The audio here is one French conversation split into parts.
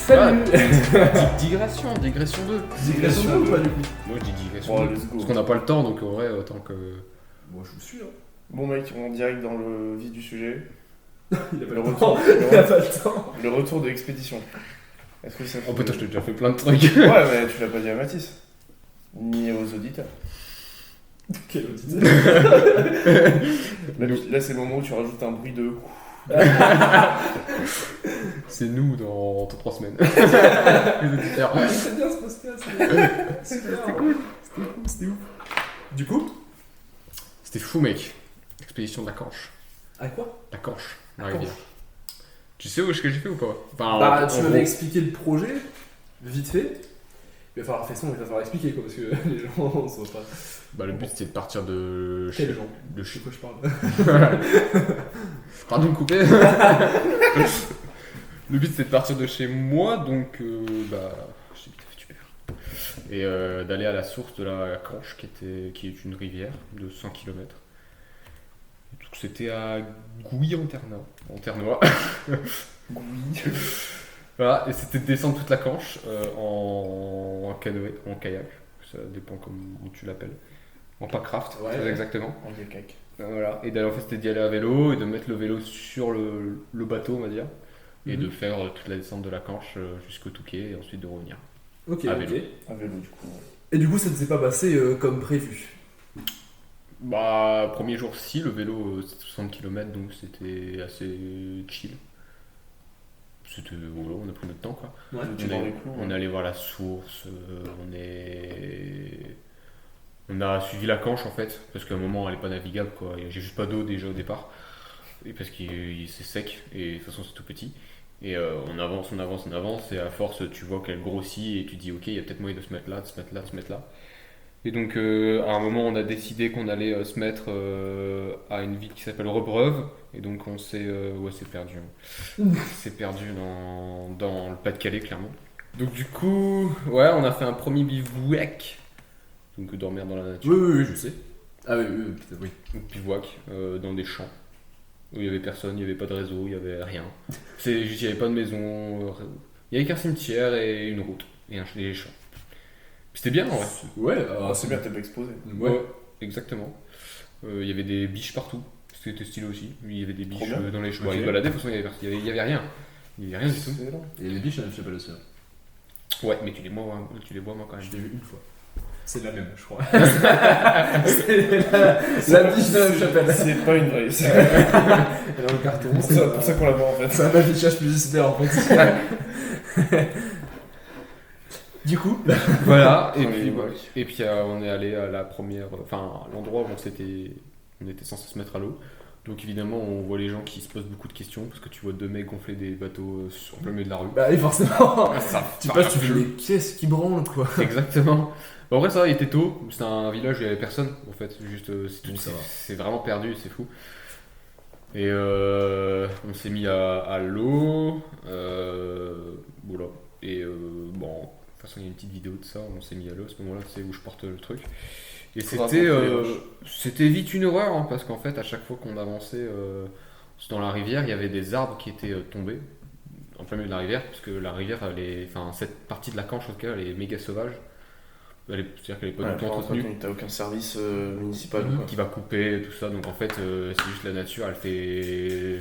Salut. Digression 2. Digression 2 ou pas du coup? Moi je dis digression Bon, 2. let's go. Parce qu'on n'a pas le temps, donc en vrai, autant que... Bon, je vous suis. Hein. Bon mec, on direct dans le vif du sujet. Il a pas Le le retour, temps. Il a pas le temps. le retour de l'expédition. Est-ce que ça Oh putain, je t'ai déjà fait plein de trucs. Ouais, mais tu l'as pas dit à Mathis. Ni aux auditeurs. Quel auditeur. Là, c'est le moment où tu rajoutes un bruit de... C'est nous dans 3 semaines. Les auditeurs. C'est bien ce podcast. C'était cool. C'était ouf. Du coup? C'était fou, mec. Expédition de la Canche. À quoi? La Canche, la La rivière. Canche. Tu sais où est-ce que j'ai fait ou pas? Enfin, Bah, en tu gros, m'avais expliqué le projet, vite fait. Il va falloir faire ça, il va falloir expliquer quoi, parce que les gens sont pas. bah, le but c'était de partir de... Quels gens? De De chez... quoi je parle? Pardon de couper. Le but c'était de partir de chez moi, donc bah... Je sais vite fait, tu perds. Et d'aller à la source de la Canche, qui est une rivière de 100 km. Donc c'était à Gouy en Ternois. Oui. Voilà, et c'était de descendre toute la Canche en canoë, en kayak, ça dépend comment tu l'appelles. En packraft, Ouais, très ouais. exactement. On dit cac. Voilà, et d'aller en fait c'était d'y aller à vélo et de mettre le vélo sur le bateau, on va dire, et de faire toute la descente de la Canche jusqu'au Touquet et ensuite de revenir. Ok, À ok. vélo. Un vélo, du coup. Et du coup, ça ne s'est pas passé comme prévu. Bah, premier jour, si, le vélo c'était 60 km donc c'était assez chill. C'était, voilà, on a pris notre temps quoi. Ouais. Tu es dans les clous. On est allé voir la source, on a suivi la Canche en fait, parce qu'à un moment elle est pas navigable quoi, et j'ai juste pas d'eau déjà au départ, et parce que c'est sec, et de toute façon c'est tout petit. Et on avance, et à force tu vois qu'elle grossit, et tu te dis ok, il y a peut-être moyen de se mettre là, de se mettre là, de se mettre là. Et donc à un moment on a décidé qu'on allait se mettre à une ville qui s'appelle Rebreuve, et donc on s'est c'est perdu. C'est perdu dans le Pas-de-Calais clairement. Donc du coup, ouais, on a fait un premier bivouac, donc dormir dans la nature. Oui, je sais. Ah oui, peut-être, oui. Donc bivouac dans des champs où il y avait personne, il y avait pas de réseau, il y avait rien. C'est juste, il y avait pas de maison, il y avait qu'un cimetière et une route et des champs. C'était bien en vrai. Ouais, Ah, c'est bien, t'es pas exposé. Ouais. Exactement. Il y avait des biches partout. C'était stylé aussi. Il y avait des biches Trop bien. dans les champs. Ok. Ils se baladaient, de toute façon, il y avait rien. Il y avait rien du tout. Excellent. Et les biches, je sais pas le seul. Ouais, mais tu les vois moi quand même. Je l'ai vu une fois. C'est la même, je crois. C'est la biche de la chapelle. C'est pas une vraie. C'est Elle est dans le carton. pour ça qu'on la voit en fait. C'est un affichage publicitaire en fait. Du coup, Voilà, et Ouais, puis, ouais. et puis on est allé à la première, enfin l'endroit où on était censé se mettre à l'eau. Donc évidemment on voit les gens qui se posent beaucoup de questions parce que tu vois deux mecs gonfler des bateaux en plein milieu de la rue. bah oui, forcément. Ça, Tu ça passes, tu raconte fais des caisses qui branlent quoi. Exactement. Bon, en vrai, ça va, il était tôt. C'était un village où il n'y avait personne, en fait. Juste, Donc ça va. c'est vraiment perdu, c'est fou. Et on s'est mis à l'eau. Voilà. Et bon, de toute façon, il y a une petite vidéo de ça. On s'est mis à l'eau à ce moment-là, c'est où je porte le truc. Et Faudra c'était montrer les roches. c'était vite une horreur, hein, parce qu'en fait, à chaque fois qu'on avançait dans la rivière, il y avait des arbres qui étaient tombés en plein milieu de la rivière, parce que la rivière, enfin, cette partie de la Canche, en tout cas, elle est méga sauvage. C'est-à-dire qu'elle n'est pas Ouais, du tout entretenue, t'as aucun service municipal ou quoi. qui va couper, tout ça. Donc en fait, c'est juste la nature, elle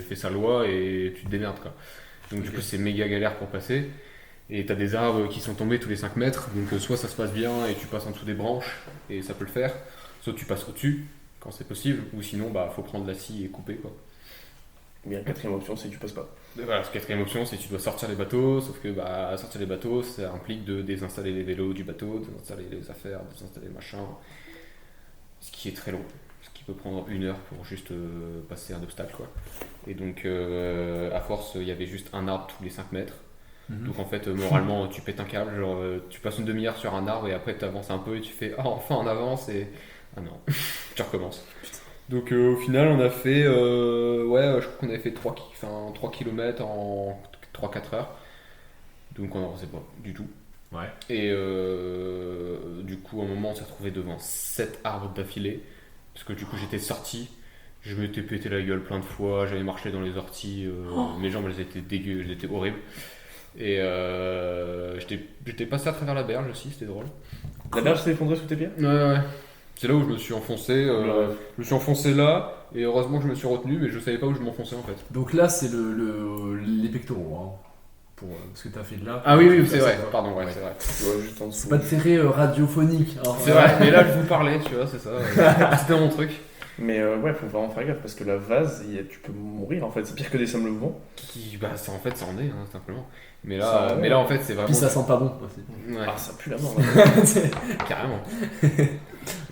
fait sa loi et tu te démerdes quoi. Donc du Ok. coup, c'est méga galère pour passer. Et t'as des arbres qui sont tombés tous les 5 mètres. Donc soit ça se passe bien et tu passes en dessous des branches et ça peut le faire. Soit tu passes au-dessus quand c'est possible. Ou sinon, bah faut prendre la scie et couper quoi. Mais la quatrième option, c'est que tu passes pas. Et voilà, la quatrième option, c'est que tu dois sortir les bateaux. Sauf que bah, sortir les bateaux, ça implique de désinstaller les vélos du bateau, désinstaller les affaires, désinstaller machin. Ce qui est très long. Ce qui peut prendre 1 heure pour juste passer un obstacle quoi. Et donc à force, il y avait juste un arbre tous les 5 mètres. Donc en fait, moralement, tu pètes un câble, genre tu passes une demi-heure sur un arbre et après tu avances un peu et tu fais ah enfin on avance et ah non, tu recommences. Donc au final, on a fait ouais, je crois qu'on avait fait 3 km en 3-4 heures. Donc on n'avançait pas du tout. Ouais. Et du coup, à un moment, on s'est retrouvé devant 7 arbres d'affilée. Parce que du coup, j'étais sorti, je m'étais pété la gueule plein de fois, j'avais marché dans les orties, mes jambes elles étaient dégueu, elles étaient horribles. Et j'étais passé à travers la berge aussi, c'était drôle. La berge s'est effondrée sous tes pieds? Ouais. C'est là où je me suis enfoncé. Ouais. Je me suis enfoncé là, et heureusement que je me suis retenu, mais je savais pas où je m'enfonçais en fait. Donc là, c'est les pectoraux. Hein, parce que t'as fait de là. Ah oui, c'est Ça, vrai, quoi. pardon, ouais, c'est vrai. Tu vois, juste en dessous. C'est pas de serré radiophonique. Hein. C'est vrai, mais là je vous parlais, tu vois, c'est ça. C'était mon truc. Mais ouais, faut vraiment faire gaffe parce que la vase, tu peux mourir en fait. C'est pire que des sables mouvants. En fait, ça en est, hein, simplement. Mais Ça en est. là, en fait, c'est vraiment. Puis ça sent pas bon aussi. Ouais, Ah, ça pue la mort. Là. carrément.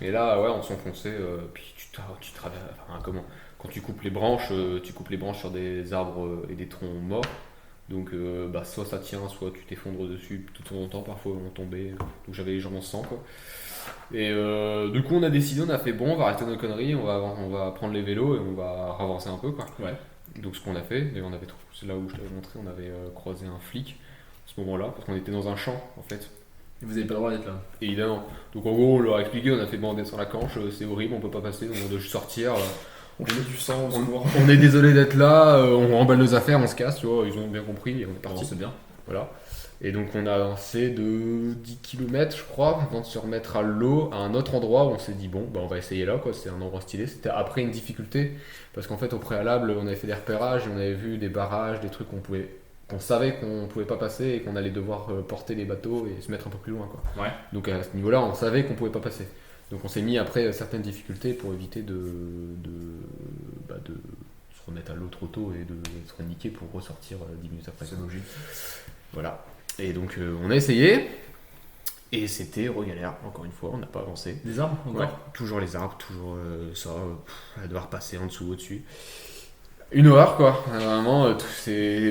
Et là, ouais, on s'enfonçait, puis tu traverses. Enfin, comment? Quand tu coupes les branches sur des arbres et des troncs morts. Donc, soit ça tient, soit tu t'effondres dessus tout ton temps. Parfois, on tombait. Donc, j'avais les jambes en sang, quoi. Et du coup, on a décidé, on a fait bon, on va arrêter nos conneries, on va prendre les vélos et on va avancer un peu, quoi. Ouais. Donc, ce qu'on a fait, et c'est là où je t'avais montré, on avait croisé un flic à ce moment-là, parce qu'on était dans un champ, en fait. Et vous avez pas le droit d'être là. Évidemment. Donc en gros, on leur a expliqué, on a fait bon, on descend la canche, c'est horrible, on peut pas passer, on doit juste sortir. On fait du sang, on se court. On est désolé d'être là, on remballe nos affaires, on se casse, tu vois, ils ont bien compris et on est parti. C'est bien. Voilà. Et donc on a avancé de 10 km, je crois, avant de se remettre à l'eau, à un autre endroit où on s'est dit bon, on va essayer là, quoi. C'est un endroit stylé. C'était après une difficulté, parce qu'en fait, au préalable, on avait fait des repérages, et on avait vu des barrages, des trucs qu'on savait qu'on pouvait pas passer et qu'on allait devoir porter les bateaux et se mettre un peu plus loin, quoi. Ouais. Donc à ce niveau-là, on savait qu'on pouvait pas passer. Donc on s'est mis après certaines difficultés pour éviter de se remettre à l'eau trop tôt et de se niquer pour ressortir 10 minutes après. C'est logique. Voilà. Et donc on a essayé et c'était galère. Encore une fois, on n'a pas avancé. Des arbres encore Ouais, toujours les arbres, toujours à devoir passer en dessous, au-dessus. Une horreur, quoi. Vraiment,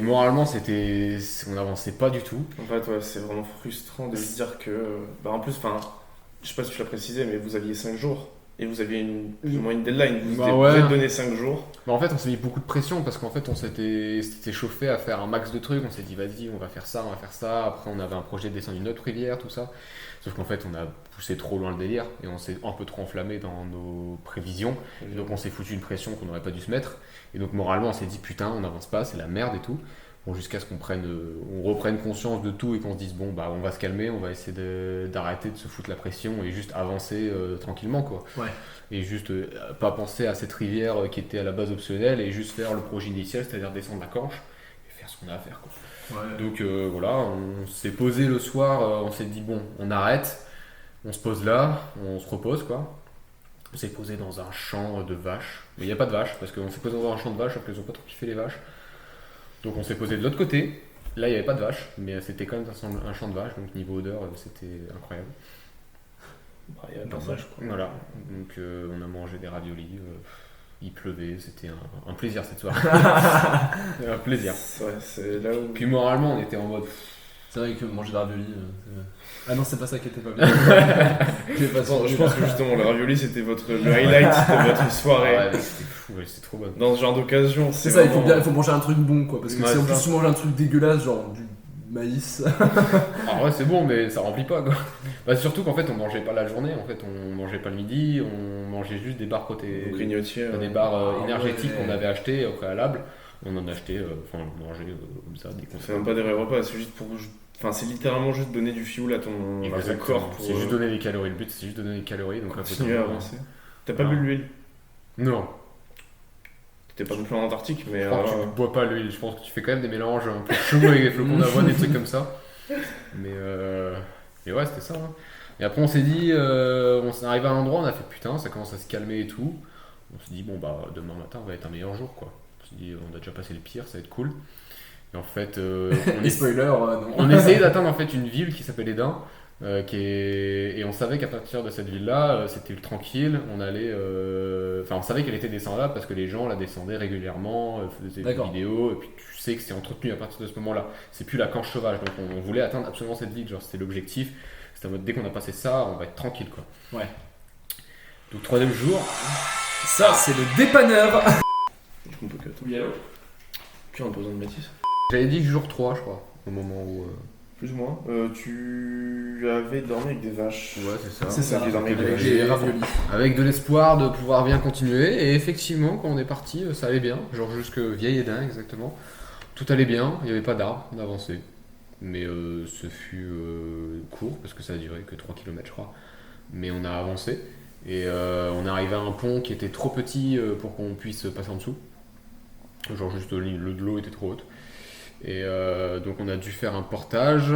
moralement, on n'avançait pas du tout. En fait, ouais, c'est vraiment frustrant de se dire que. En plus, je sais pas si tu l'as précisé, mais vous aviez 5 jours. Et vous aviez plus ou moins une deadline. Vous êtes donné 5 jours. En fait, on s'est mis beaucoup de pression parce qu'en fait, on s'était chauffé à faire un max de trucs. On s'est dit, vas-y, on va faire ça, on va faire ça. Après, on avait un projet de descendre une autre rivière, tout ça. Sauf qu'en fait, on a poussé trop loin le délire et on s'est un peu trop enflammé dans nos prévisions. Et donc, on s'est foutu une pression qu'on n'aurait pas dû se mettre. Et donc, moralement, on s'est dit, putain, on n'avance pas, c'est la merde et tout. Bon, jusqu'à ce qu'on reprenne conscience de tout et qu'on se dise, bon, on va se calmer, on va essayer d'arrêter de se foutre la pression et juste avancer tranquillement, quoi. Ouais. Et juste pas penser à cette rivière qui était à la base optionnelle et juste faire le projet initial, c'est-à-dire descendre la canche et faire ce qu'on a à faire, quoi. Ouais. Donc voilà, on s'est posé le soir, on s'est dit bon, on arrête, on se pose là, on se repose, quoi. On s'est posé dans un champ de vaches, mais il n'y a pas de vaches parce qu'on s'est posé dans un champ de vaches, après ils ont pas trop kiffé les vaches. Donc on s'est posé de l'autre côté, là il n'y avait pas de vaches, mais c'était quand même un champ de vaches, donc niveau odeur c'était incroyable. Il y a pas de vaches, quoi. Voilà, donc on a mangé des raviolis, il pleuvait, c'était un plaisir cette soirée. Un plaisir. Ouais, c'est là où. Puis moralement on était en mode... C'est vrai que manger des raviolis. Ah non, c'est pas ça qui était pas bien. Je pense que justement, le ravioli c'était le highlight de votre soirée. Ouais, c'était fou, c'était trop bon. Dans ce genre d'occasion, C'est ça, il faut manger un truc bon, quoi. Parce que Ouais, si en c'est plus ça. tu manges un truc dégueulasse, genre du maïs. Ah ouais, c'est bon, mais ça remplit pas, quoi. Surtout qu'en fait, on mangeait pas la journée, en fait, on mangeait pas le midi, on mangeait juste des barres côté. grignotier. Des barres énergétiques ouais. qu'on avait achetées au préalable. On en a acheté, on mangeait comme ça, des On fait même pas des vrais repas, c'est juste pour. C'est littéralement juste donner du fuel à ton corps. C'est juste donner des calories. Le but, c'est juste donner des calories. Donc continuer à avancer. T'as pas Non. bu de l'huile? Non. T'étais pas non plus en Antarctique, mais. Je crois que tu ne bois pas l'huile. Je pense que tu fais quand même des mélanges un peu chelous avec des flocons d'avoine, des trucs comme ça. Mais ouais, c'était ça. Hein. Et après, on s'est dit, on s'est arrivé à un endroit, on a fait putain, ça commence à se calmer et tout. On s'est dit, bon, demain matin va être un meilleur jour, quoi. On s'est dit, on a déjà passé le pire, ça va être cool. Et en fait, Les spoilers, non. on essayait d'atteindre en fait une ville qui s'appelle Édin. Et on savait qu'à partir de cette ville-là, c'était tranquille. On savait qu'elle était descendable parce que les gens la descendaient régulièrement, faisaient des vidéos. Et puis tu sais que c'est entretenu à partir de ce moment-là. C'est plus la canche sauvage. Donc on voulait atteindre absolument cette ville. Genre c'était l'objectif. C'était en mode dès qu'on a passé ça, on va être tranquille, quoi. Ouais. Donc troisième jour. Ça, c'est le dépanneur. On peut que. Oui, allô. Puis on a besoin de Mathis. J'avais dit jour 3, je crois, au moment où. Plus ou moins. Tu avais dormi avec des vaches. Ouais, c'est ça. C'est ça, Qui dormaient avec avec des les raviolis. Avec de l'espoir de pouvoir bien continuer. Et effectivement, quand on est parti, ça allait bien. Genre jusque Vieille Édin, exactement. Tout allait bien, il n'y avait pas d'arbres, on avançait. mais ce fut court parce que ça a duré que 3 km je crois. Mais on a avancé et on est arrivé à un pont qui était trop petit pour qu'on puisse passer en dessous. Genre juste l'eau était trop haute. Et donc on a dû faire un portage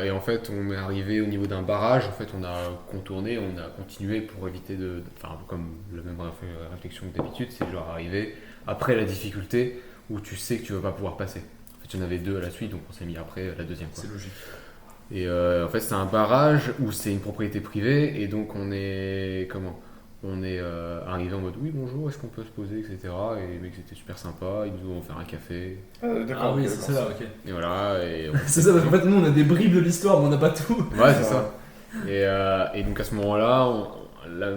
et en fait on est arrivé au niveau d'un barrage, en fait on a contourné, on a continué pour éviter enfin comme la même réflexion que d'habitude, c'est genre arriver après la difficulté où tu sais que tu vas pas pouvoir passer. En fait il y en avait 2 à la suite donc on s'est mis après la deuxième quoi. C'est logique. Et en fait c'est un barrage où c'est une propriété privée et donc on est arrivé en mode oui bonjour, est-ce qu'on peut se poser, etc. Et les mecs c'était super sympa, ils nous ont offert un café. Ah oui, c'est ça, ok. Et voilà. C'est ça, parce qu'en fait nous on a des bribes de l'histoire mais on n'a pas tout. Ouais c'est ça. Et donc à ce moment-là, la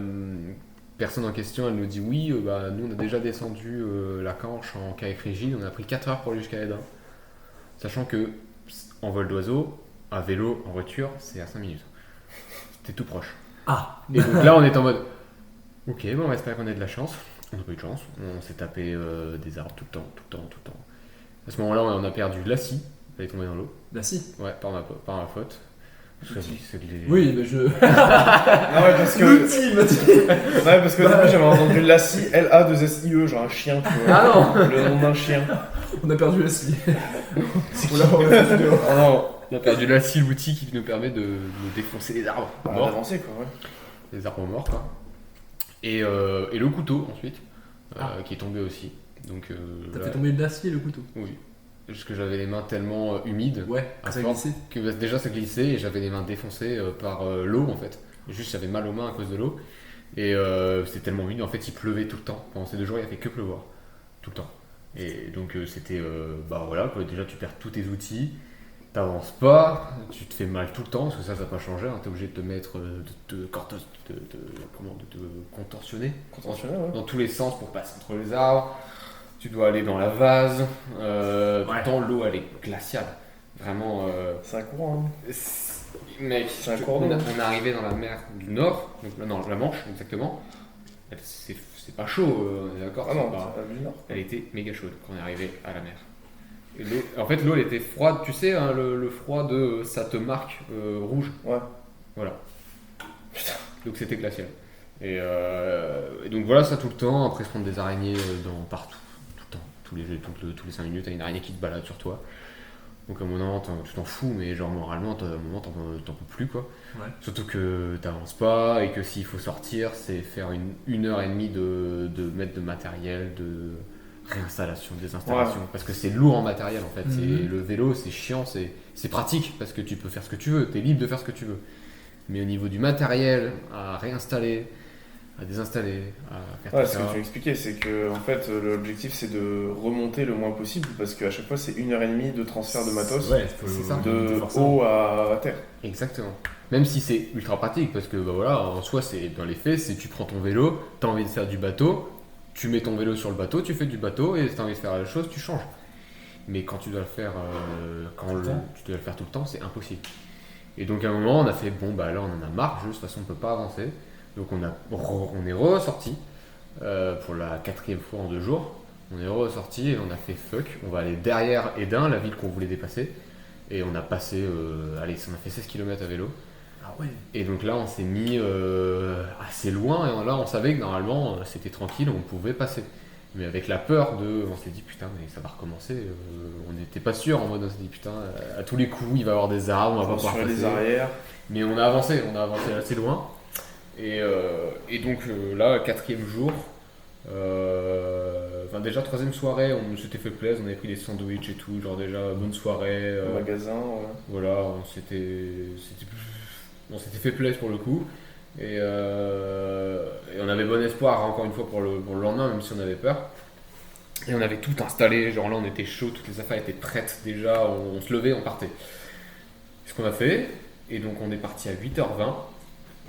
personne en question elle nous dit oui, nous on a déjà descendu la Canche en kayak rigide, on a pris 4 heures pour aller jusqu'à Edin. Sachant que en vol d'oiseau, à vélo, en voiture, c'est à 5 minutes. C'était tout proche. Ah. Et donc là on est en mode ok, bon, on espère qu'on ait de la chance. On n'a pas eu de chance. On s'est tapé des arbres tout le temps. À ce moment-là, on a perdu la scie. Elle est tombée dans l'eau. La scie. Ouais, par ma faute. Parce que c'est que les... Oui, mais je. Ah ouais, parce que. L'outil, Ouais, parce que au début j'avais entendu la scie, L-A-2-S-I-E, genre un chien, tu vois. Ah non. Le nom d'un chien. On a perdu la scie. C'est On l'a pas dehors. Oh non, on a perdu la scie, l'outil qui nous permet de défoncer les arbres morts. D'avancer quoi, ouais. Les arbres morts, quoi. Et le couteau ensuite, qui est tombé aussi. Donc, T'as fait tomber de l'acier le couteau. Oui. Parce que j'avais les mains tellement humides. Ouais, à ça force glissait. que déjà ça glissait et j'avais les mains défoncées par l'eau en fait. Et juste j'avais mal aux mains à cause de l'eau. Et c'était tellement humide. En fait, il pleuvait tout le temps. Pendant ces 2 jours, il a fait que pleuvoir. Tout le temps. Et donc c'était. Voilà, quoi. Déjà tu perds tous tes outils. T'avances pas, tu te fais mal tout le temps, parce que ça n'a pas changé, hein. T'es obligé de te mettre, de te contorsionner Contorsionner, ouais. dans tous les sens pour passer entre les arbres. Tu dois aller dans la vase, tout le temps l'eau elle est glaciale, vraiment. C'est un courant, hein. Mec, C'est un cours d'eau. on est arrivé dans la mer du Nord, donc non, la Manche exactement. C'est pas chaud, on est d'accord. Ah non, c'est du Nord. Elle était méga chaude quand on est arrivé à la mer. Et en fait, l'eau elle était froide, tu sais, hein, le froid de ça te marque rouge. Ouais. Voilà. Putain. Donc c'était glacial. Et donc voilà, ça tout le temps. Après, se prendre des araignées partout, tout le temps. Tous les 5 minutes, t'as une araignée qui te balade sur toi. Donc à un moment, tu t'en fous, mais genre moralement, à un moment, t'en peux plus, quoi. Ouais. Surtout que t'avances pas et que s'il faut sortir, c'est faire une heure et demie de mettre de matériel, de réinstallation, désinstallation, parce que c'est lourd en matériel en fait. C'est, le vélo c'est chiant, c'est pratique parce que tu peux faire ce que tu veux, t'es libre de faire ce que tu veux. Mais au niveau du matériel, à réinstaller, à désinstaller, à faire Ouais, tout ce ça. que tu m'expliquais, c'est que en fait, l'objectif c'est de remonter le moins possible parce qu'à chaque fois c'est 1h30 de transfert de matos Ouais, c'est ça. de haut à terre. Exactement. Même si c'est ultra pratique parce que voilà, en soi, c'est dans les faits, c'est tu prends ton vélo, t'as envie de faire du bateau, tu mets ton vélo sur le bateau, tu fais du bateau et si t'as envie de faire la chose, tu changes. Mais quand tu dois le faire, tu dois le faire tout le temps, c'est impossible. Et donc à un moment, on a fait bon bah là on en a marre, juste de toute façon on peut pas avancer. Donc on est ressorti pour la 4e fois en 2 jours. On est ressorti et on a fait fuck, on va aller derrière Edin, la ville qu'on voulait dépasser. Et on a passé, on a fait 16 km à vélo. Ah ouais. Et donc là, on s'est mis assez loin. Et là, on savait que normalement, c'était tranquille, on pouvait passer. Mais avec la peur on s'est dit putain, mais ça va recommencer. On n'était pas sûr en mode, on s'est dit putain, à tous les coups, il va y avoir des arbres, on va pas pouvoir Sur passer. les arrières. Mais on a avancé assez loin. Et donc là, 4e jour. Déjà 3e soirée, on s'était fait plaisir, on avait pris des sandwichs et tout, genre déjà bonne soirée. Au magasin, ouais. Voilà, on s'était fait plaisir pour le coup. Et on avait bon espoir encore une fois pour le lendemain, même si on avait peur. Et on avait tout installé, genre là on était chaud, toutes les affaires étaient prêtes déjà, on se levait, on partait. C'est ce qu'on a fait, et donc on est parti à 8h20,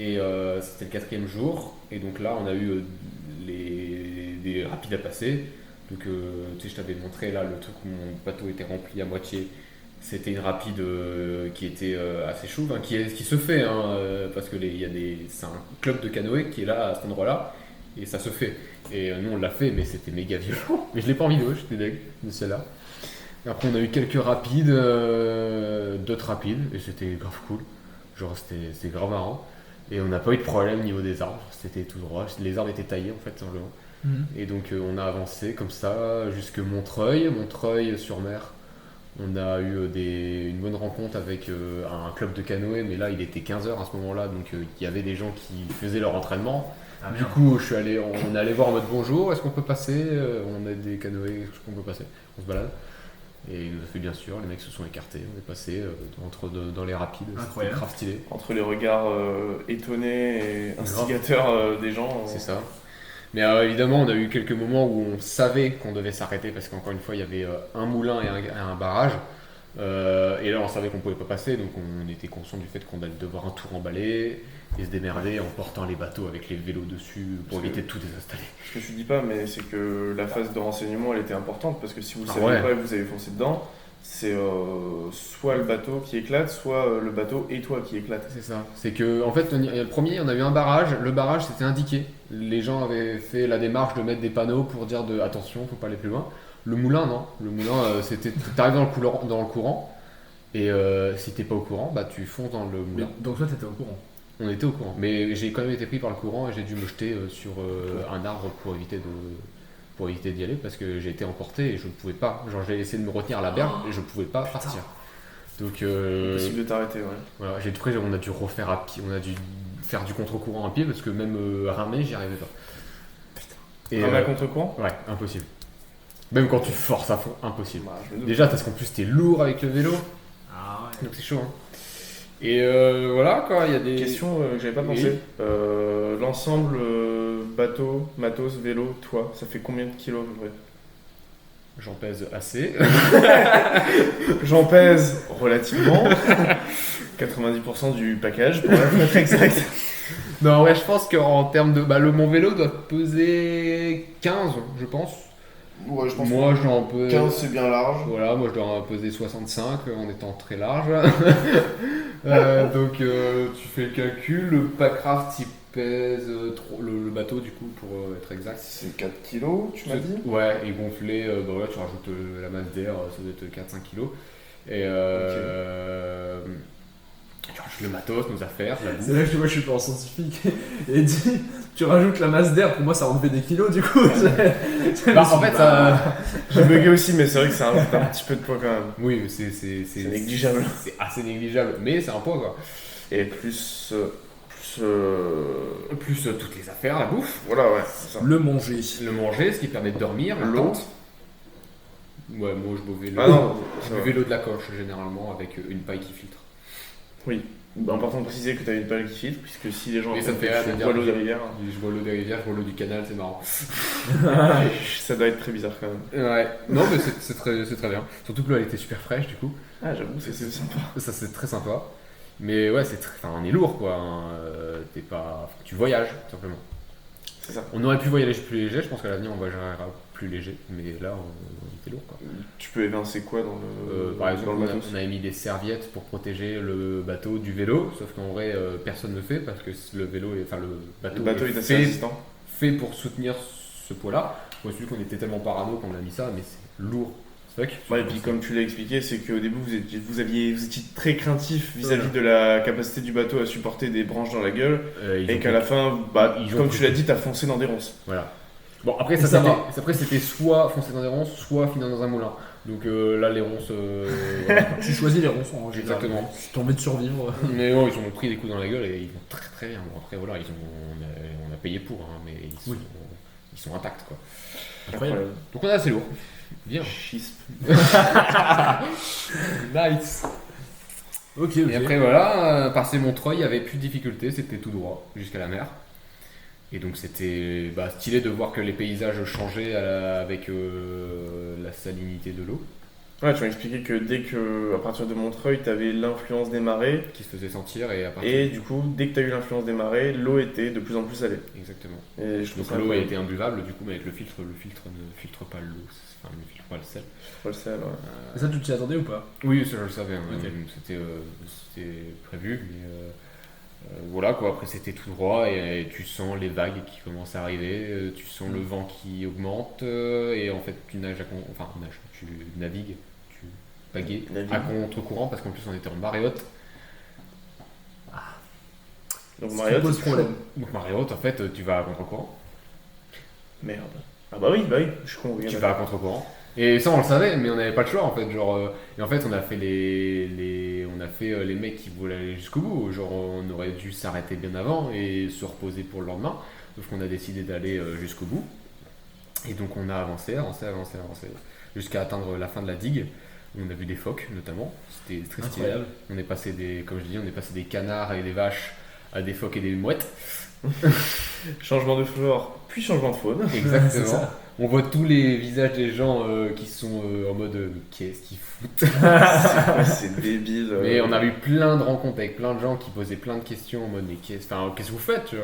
et c'était le 4e jour, et donc là on a eu des rapides à passer. Donc tu sais, je t'avais montré là le truc où mon bateau était rempli à moitié. C'était une rapide qui était assez chaude, hein, qui se fait, hein, parce que c'est un club de canoë qui est là à cet endroit-là, et ça se fait. Et nous on l'a fait, mais c'était méga violent. Mais je l'ai pas en vidéo, j'étais deg de celle-là. Après, on a eu quelques rapides, d'autres rapides, et c'était grave cool. Genre, c'était grave marrant. Et on n'a pas eu de problème au niveau des arbres, c'était tout droit. Les arbres étaient taillés, en fait, simplement. Et donc, on a avancé comme ça jusque Montreuil-sur-Mer. On a eu une bonne rencontre avec un club de canoë, mais là, il était 15h à ce moment-là, donc il y avait des gens qui faisaient leur entraînement. Du coup, on est allé voir en mode bonjour, est-ce qu'on peut passer? On a des canoës, est-ce qu'on peut passer? On se balade. Et il nous a fait bien sûr, les mecs se sont écartés, on est passé dans les rapides, c'était grave stylé. Entre les regards étonnés et instigateurs des gens. C'est ça. Mais évidemment, on a eu quelques moments où on savait qu'on devait s'arrêter parce qu'encore une fois, il y avait un moulin et un barrage. Et là, on savait qu'on pouvait pas passer, donc on était conscient du fait qu'on allait devoir un tour emballer et se démerder en portant les bateaux avec les vélos dessus pour éviter de tout désinstaller. Ce que je dis pas, mais c'est que la phase de renseignement, elle était importante parce que si vous ne savez pas et que vous avez foncé dedans, c'est soit le bateau qui éclate, soit le bateau et toi qui éclate. C'est ça. C'est que, en fait, le premier, on a eu un barrage. Le barrage, c'était indiqué. Les gens avaient fait la démarche de mettre des panneaux pour dire attention, faut pas aller plus loin. Le moulin, non. Le moulin, c'était. T'arrives dans le courant, et si t'es pas au courant, bah tu fonces dans le moulin. Mais, donc toi, t'étais au courant. On était au courant. Mais j'ai quand même été pris par le courant et j'ai dû me jeter sur un arbre pour éviter d'y aller parce que j'ai été emporté et je ne pouvais pas. Genre, j'ai essayé de me retenir à la berge et je ne pouvais pas partir. Donc, impossible de t'arrêter, ouais. Voilà, on a dû refaire à pied, on a dû faire du contre-courant à pied parce que même ramer, j'y arrivais pas. Putain. Ramer à contre-courant ? Ouais, impossible. Même quand tu forces à fond, impossible. Bah, déjà, parce qu'en plus, t'es lourd avec le vélo. Ah ouais. Donc c'est chaud. Hein. Et voilà quoi, il y a des. Question que j'avais pas pensé. L'ensemble bateau, matos, vélo, toi, ça fait combien de kilos à peu près ? J'en pèse assez. J'en pèse relativement. 90% du package pour être exact. Non, ouais, je pense qu'en termes de. Mon vélo doit peser 15, je pense. Ouais, je pense moi, je dois en peser. 15, c'est bien large. Voilà, moi je dois en peser 65 en étant très large. Donc tu fais le calcul. Le packraft il pèse le bateau du coup pour être exact. C'est 4 kilos, tu m'as dit ? Ouais, et gonflé, voilà, tu rajoutes la masse d'air, ça doit être 4-5 kilos. Et tu rajoutes le matos, nos affaires, la bouffe. C'est là que moi je suis pas en scientifique et dit tu rajoutes la masse d'air, pour moi ça enlevait des kilos du coup. En fait ça. J'ai bugué aussi, mais c'est vrai que ça rajoute un petit peu de poids quand même. Oui, c'est négligeable. C'est assez négligeable, mais c'est un poids quoi. Et plus toutes les affaires, la bouffe. Voilà, ouais, c'est ça. Le manger, ce qui permet de dormir, l'eau. Ouais, moi je buvais l'eau de la coche généralement avec une paille qui filtre. Oui, important de préciser que tu as une paille qui filtre, puisque si les gens ça fait rire de dire bois l'eau des rivières. Je bois l'eau des rivières, je bois l'eau du canal, c'est marrant. Ça doit être très bizarre quand même. Ouais, non mais c'est très bien. Surtout que l'eau elle était super fraîche du coup. Ah j'avoue, c'est sympa. Ça c'est très sympa. Mais ouais, on est lourd quoi. Hein. Tu voyages tout simplement. C'est ça. On aurait pu voyager plus léger, je pense qu'à l'avenir on voyagera plus léger, mais là on était lourd quoi. Tu peux évincer quoi dans le par exemple, dans le on avait mis des serviettes pour protéger le bateau du vélo, sauf qu'en vrai personne ne le fait parce que le bateau est assez résistant. Fait pour soutenir ce poids-là. Moi, celui qu'on était tellement parano qu'on a mis ça, mais c'est lourd. Ouais, et puis comme tu l'as expliqué, c'est qu'au début vous étiez très craintif vis-à-vis de la capacité du bateau à supporter des branches dans la gueule, et qu'à la fin, comme tu l'as dit, t'as foncé dans des ronces. Voilà. Bon, après c'était soit foncer dans des ronces, soit finir dans un moulin. Donc là, les ronces. Voilà. J'ai choisi les ronces. Exactement. Je suis tombé de survivre. Mais bon, ils ont pris des coups dans la gueule et ils vont très très bien. Bon, après, voilà, on a payé pour, hein, mais ils sont intacts quoi. Incroyable. Donc on est assez lourd. Bien. Chisp. Nice. Ok. Et après voilà, passer Montreuil, il n'y avait plus de difficultés, c'était tout droit jusqu'à la mer. Et donc c'était stylé de voir que les paysages changeaient avec la salinité de l'eau. Ouais, tu m'as expliqué que à partir de Montreuil, tu avais l'influence des marées qui se faisait sentir et du coup, dès que tu as eu l'influence des marées, l'eau était de plus en plus salée. Exactement. Et je donc l'eau a été imbuvable, du coup, mais avec le filtre ne filtre pas l'eau, enfin, ne filtre pas le sel. Pas le sel, ouais. Ça, tu t'y attendais ou pas ? Oui, ça je le savais. Hein. Okay. C'était prévu, mais voilà quoi. Après c'était tout droit et tu sens les vagues qui commencent à arriver, tu sens le vent qui augmente et en fait tu navigues. pagaie, à contre-courant, parce qu'en plus on était en marée haute. Donc marée haute, pose problème. Donc marée haute, en fait, tu vas à contre-courant. Merde. Ah bah oui, je suis con. Tu vas à contre-courant. Et ça on le savait, mais on n'avait pas le choix en fait. Et en fait on a fait les mecs qui voulaient aller jusqu'au bout. Genre on aurait dû s'arrêter bien avant et se reposer pour le lendemain. Sauf qu'on a décidé d'aller jusqu'au bout. Et donc on a avancé jusqu'à atteindre la fin de la digue. On a vu des phoques notamment. C'était très stylé. Incroyable. On est passé des canards et des vaches à des phoques et des mouettes. Changement de flore, puis changement de faune. Exactement. ça. On voit tous les visages des gens qui sont en mode qu'est-ce qu'ils foutent. C'est débile. Mais on a eu plein de rencontres avec plein de gens qui posaient plein de questions en mode mais qu'est-ce que vous faites qui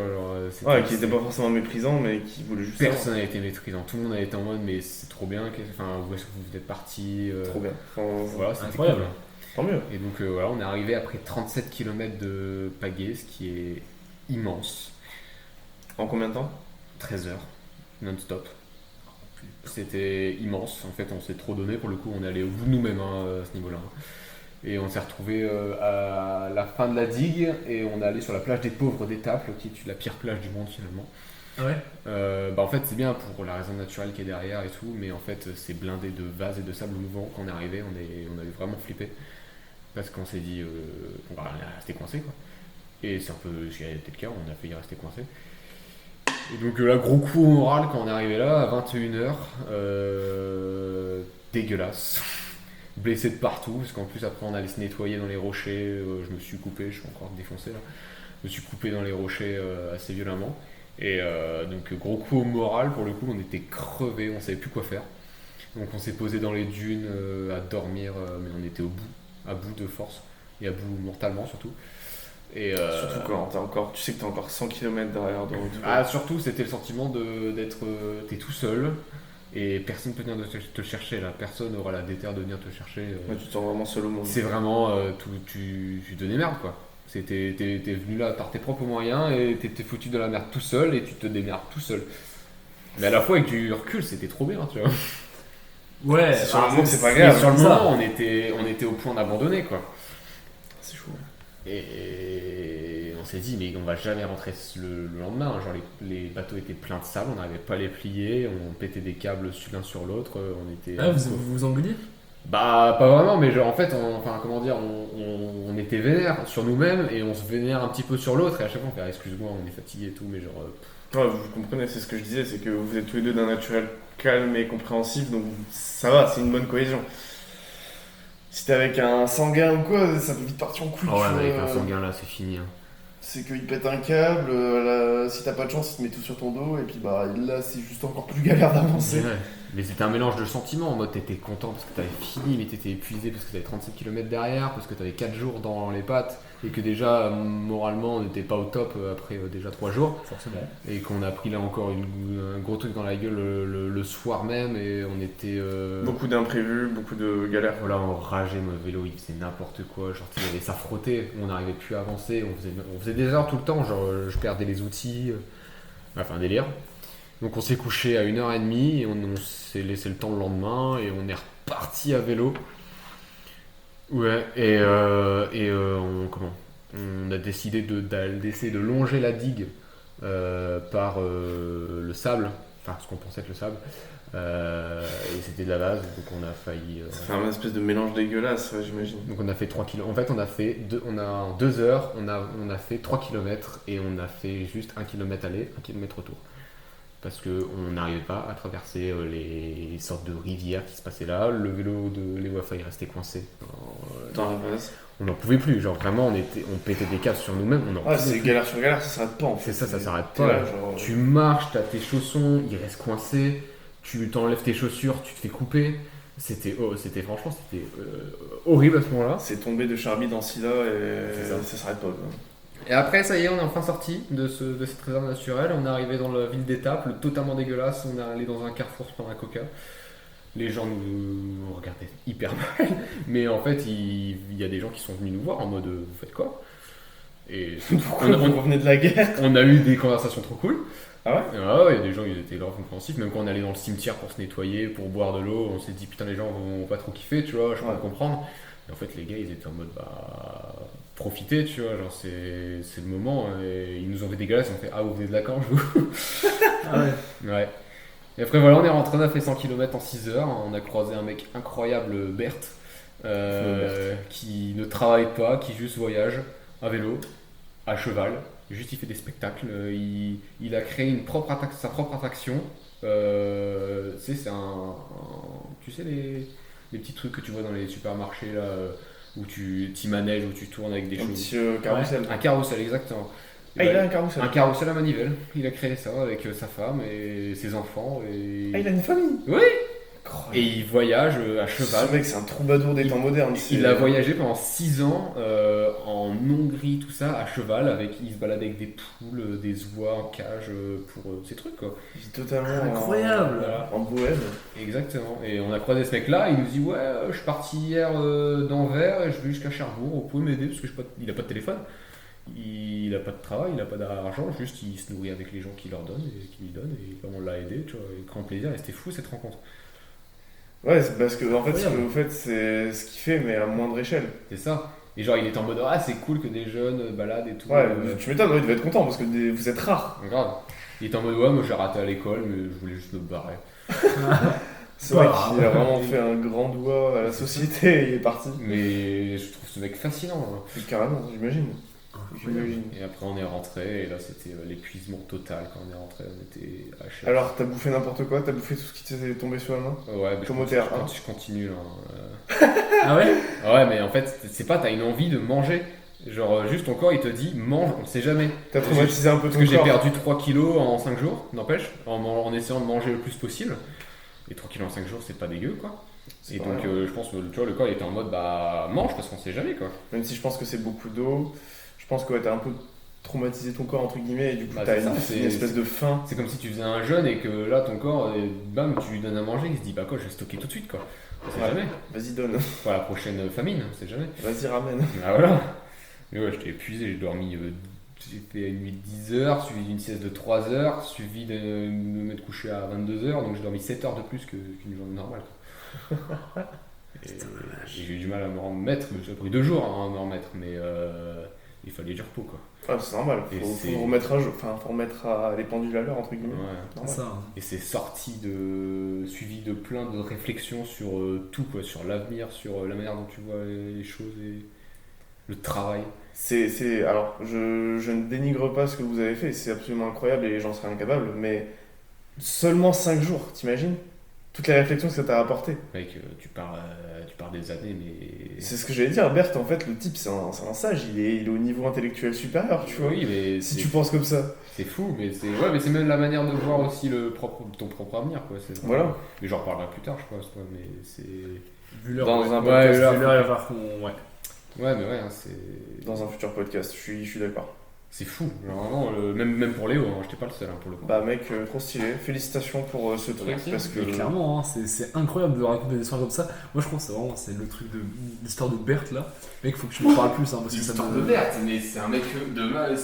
n'étaient pas forcément méprisants, mais qui voulaient juste. Personne n'a été méprisant. Tout le monde a été en mode mais c'est trop bien. Où est-ce que vous êtes partis Trop bien. Voilà, c'était incroyable. cool. Tant mieux. Et donc voilà, on est arrivé après 37 km de pagaie, ce qui est immense. En combien de temps 13 heures, non-stop. C'était immense, en fait on s'est trop donné pour le coup, on est allé au bout de nous-mêmes à ce niveau-là. Et on s'est retrouvé à la fin de la digue et on est allé sur la plage des pauvres d'Étaples, qui est la pire plage du monde finalement. Ouais. En fait c'est bien pour la raison naturelle qui est derrière et tout, mais en fait c'est blindé de vases et de sable mouvant. Quand on est arrivé, on avait vraiment flippé parce qu'on s'est dit on va rester coincé quoi. Et c'est un peu ce qui a été le cas, on a failli rester coincé. Et donc là, gros coup au moral quand on est arrivé là, à 21h, dégueulasse, blessé de partout, parce qu'en plus après on allait se nettoyer dans les rochers, je me suis coupé, je suis encore défoncé là, je me suis coupé dans les rochers assez violemment, et donc gros coup au moral, pour le coup on était crevés, on savait plus quoi faire, donc on s'est posé dans les dunes à dormir, mais on était à bout de force, et à bout mentalement surtout. Et surtout quand tu sais que t'as encore 100 km derrière de retour. Ah, surtout c'était le sentiment d'être t'es tout seul et personne peut venir te chercher là, personne aura la déterre de venir te chercher. Ouais, tu te sens vraiment seul au monde. C'est vraiment tu te démerdes quoi. T'es venu là par tes propres moyens et t'es foutu dans la merde tout seul et tu te démerdes tout seul. Mais à la fois avec du recul c'était trop bien tu vois. Ouais, sur le moment c'est pas grave. Sur le moment on était au point d'abandonner quoi. C'est chaud. Et on s'est dit mais on va jamais rentrer le lendemain, genre les bateaux étaient pleins de sable, on n'arrivait pas à les plier, on pétait des câbles l'un sur l'autre, on était... Ah, vous engueuliez ? Bah pas vraiment, mais genre en fait on était vénère sur nous-mêmes et on se vénère un petit peu sur l'autre et à chaque fois on fait excuse-moi on est fatigué et tout mais genre... Ouais, vous comprenez, c'est ce que je disais, c'est que vous êtes tous les deux d'un naturel calme et compréhensif, donc ça va, c'est une bonne cohésion. Si t'es avec un sanguin ou quoi, ça peut vite partir en couille. Ah ouais, avec un sanguin là, c'est fini. Hein. C'est qu'il pète un câble, si t'as pas de chance, il te met tout sur ton dos, et puis bah là, c'est juste encore plus galère d'avancer. Ouais. Mais c'était un mélange de sentiments, en mode t'étais content parce que t'avais fini, mais t'étais épuisé parce que t'avais 37 km derrière, parce que t'avais 4 jours dans les pattes, et que déjà, moralement, on n'était pas au top après déjà 3 jours. Forcément. Et qu'on a pris là encore un gros truc dans la gueule le soir même, et on était... Beaucoup d'imprévus, beaucoup de galères. Voilà, on rageait, mon vélo, il faisait n'importe quoi, genre il y avait ça frottait, on n'arrivait plus à avancer, on faisait des erreurs tout le temps, genre je perdais les outils, enfin un délire. Donc on s'est couché à 1h30 et on s'est laissé le temps le lendemain et on est reparti à vélo. Ouais, on a décidé d'essayer de longer la digue par le sable, enfin ce qu'on pensait être le sable. Et c'était de la base, donc on a failli. Ça fait un espèce de mélange dégueulasse, j'imagine. Donc on a fait 3 km. En fait, en 2 heures, on a fait 3 km et on a fait juste 1 km aller, 1 km retour. Parce qu'on n'arrivait pas à traverser les sortes de rivières qui se passaient là. Le vélo de les Wafa il restait coincé dans la base. On n'en pouvait plus, genre vraiment on pétait des câbles sur nous-mêmes. C'est galère sur galère, ça s'arrête pas en fait. C'est ça s'arrête pas. Là, genre... Tu marches, t'as tes chaussons, ils restent coincés. Tu t'enlèves tes chaussures, tu te fais couper. C'était horrible à ce moment-là. C'est tombé de Charby dans Silla et ça s'arrête pas. Quoi. Et après, ça y est, on est enfin sorti de cette réserve naturelle. On est arrivé dans la ville d'Étaples, totalement dégueulasse. On est allé dans un carrefour se prendre un coca. Les gens nous regardaient hyper mal. Mais en fait, il y a des gens qui sont venus nous voir en mode vous faites quoi ? Et on revenait de la guerre. On a eu des conversations trop cool. Ah ouais? Il y a des gens, ils étaient grave compréhensifs. Même quand on allait dans le cimetière pour se nettoyer, pour boire de l'eau, on s'est dit putain, les gens vont pas trop kiffer, tu vois, je peux comprendre. Et en fait, les gars, ils étaient en mode profitez, tu vois, genre c'est le moment. Et ils nous ont fait dégueulasse, ils ont fait vous venez de la Canche, vous. Ah ouais. Ouais. Et après, voilà, on est rentré, on a fait 100 km en 6 heures. On a croisé un mec incroyable, Berthe, qui ne travaille pas, qui juste voyage à vélo, à cheval. Juste, il fait des spectacles. Il a créé sa propre attraction. C'est tu sais, les petits trucs que tu vois dans les supermarchés là, où tu manèges, où tu tournes avec des choses. Un petit carrousel. Un carrousel, exactement. Il a un carrousel. Un carrousel à manivelle. Il a créé ça avec sa femme et ses enfants. Il a une famille. Oui. Et il voyage à cheval. Ce mec, c'est un troubadour des temps modernes. Il a voyagé pendant 6 ans en Hongrie, tout ça, à cheval. Il se balade avec des poules, des oies en cage pour ces trucs, quoi. Il est totalement incroyable. En bohème. Exactement. Et on a croisé ce mec-là. Il nous dit je suis parti hier d'Anvers et je vais jusqu'à Cherbourg. Vous pouvez m'aider parce que il a pas de téléphone. Il n'a pas de travail, il n'a pas d'argent, juste il se nourrit avec les gens qui leur donnent et qui lui donnent, et on l'a aidé, tu vois, avec grand plaisir, et c'était fou cette rencontre. Ouais, c'est parce que en fait, ce que vous faites, c'est ce qu'il fait, mais à moindre échelle. C'est ça. Et genre, il était en mode c'est cool que des jeunes baladent et tout. Ouais, tu m'étonnes, il devait être content parce que vous êtes rare. Grave. Il était en mode moi j'ai raté à l'école, mais je voulais juste me barrer. C'est vrai qu'il a vraiment fait un grand doigt à la société et il est parti. Mais je trouve ce mec fascinant. Hein. Carrément, j'imagine. Et après on est rentré et là c'était l'épuisement total quand on est rentré, on était hachés. Alors t'as bouffé n'importe quoi, t'as bouffé tout ce qui t'est tombé sur la main? Ouais, mais je continue là. Ah ouais? Ouais, mais en fait c'est pas, t'as une envie de manger. Genre juste ton corps il te dit mange, on sait jamais. T'as traumatisé un peu ton corps. Parce que j'ai perdu 3 kilos en 5 jours, n'empêche, en essayant de manger le plus possible. Et 3 kilos en 5 jours c'est pas dégueu quoi. Et donc je pense que tu vois, le corps il était en mode mange parce qu'on sait jamais quoi. Même si je pense que c'est beaucoup d'eau. Je pense que t'as un peu traumatisé ton corps entre guillemets et du coup t'as une espèce de faim. C'est comme si tu faisais un jeûne et que là ton corps, bam, tu lui donnes à manger, il se dit je vais stocker tout de suite quoi. On sait jamais. Vas-y donne. Pour la prochaine famine, on sait jamais. Vas-y ramène. Ah voilà. Mais ouais, j'étais épuisé, j'ai dormi, j'ai fait une nuit de 10 heures, suivi d'une sieste de 3 heures, suivi de me mettre couché à 22 heures, donc j'ai dormi 7 heures de plus qu'une journée normale. Et j'ai eu du mal à me remettre, ça a pris 2 jours à me remettre, mais il fallait du repos quoi. Ah, c'est normal, faut remettre faut remettre les pendules à l'heure entre guillemets. Ouais, c'est ça. Et c'est suivi de plein de réflexions sur tout quoi, sur l'avenir, sur la manière dont tu vois les choses et le travail. Alors je ne dénigre pas ce que vous avez fait, c'est absolument incroyable et j'en serais incapable, mais seulement 5 jours, t'imagines ? Toutes les réflexions que ça t'a apporté. Mec, tu pars des années, mais... C'est ce que j'allais dire, Berthe, en fait, le type, c'est un sage, il est au niveau intellectuel supérieur, tu vois. Oui, mais... Si tu penses comme ça. C'est fou, mais c'est même la manière de voir aussi ton propre avenir, quoi. Voilà. Mais j'en reparlerai plus tard, je pense, mais c'est... Vu l'heure, dans un podcast. Ouais, mais ouais, c'est... Dans un futur podcast, je suis d'accord. C'est fou, genre vraiment, même pour Léo, j'étais pas le seul pour le coup. Bah mec, trop stylé, félicitations pour ce truc. Merci. Parce que... Et clairement, c'est incroyable de raconter des histoires comme ça. Moi je pense que c'est le truc de l'histoire de Berthe là. Mec, faut que tu me parles plus. Parce que l'histoire de Berthe, mais c'est un mec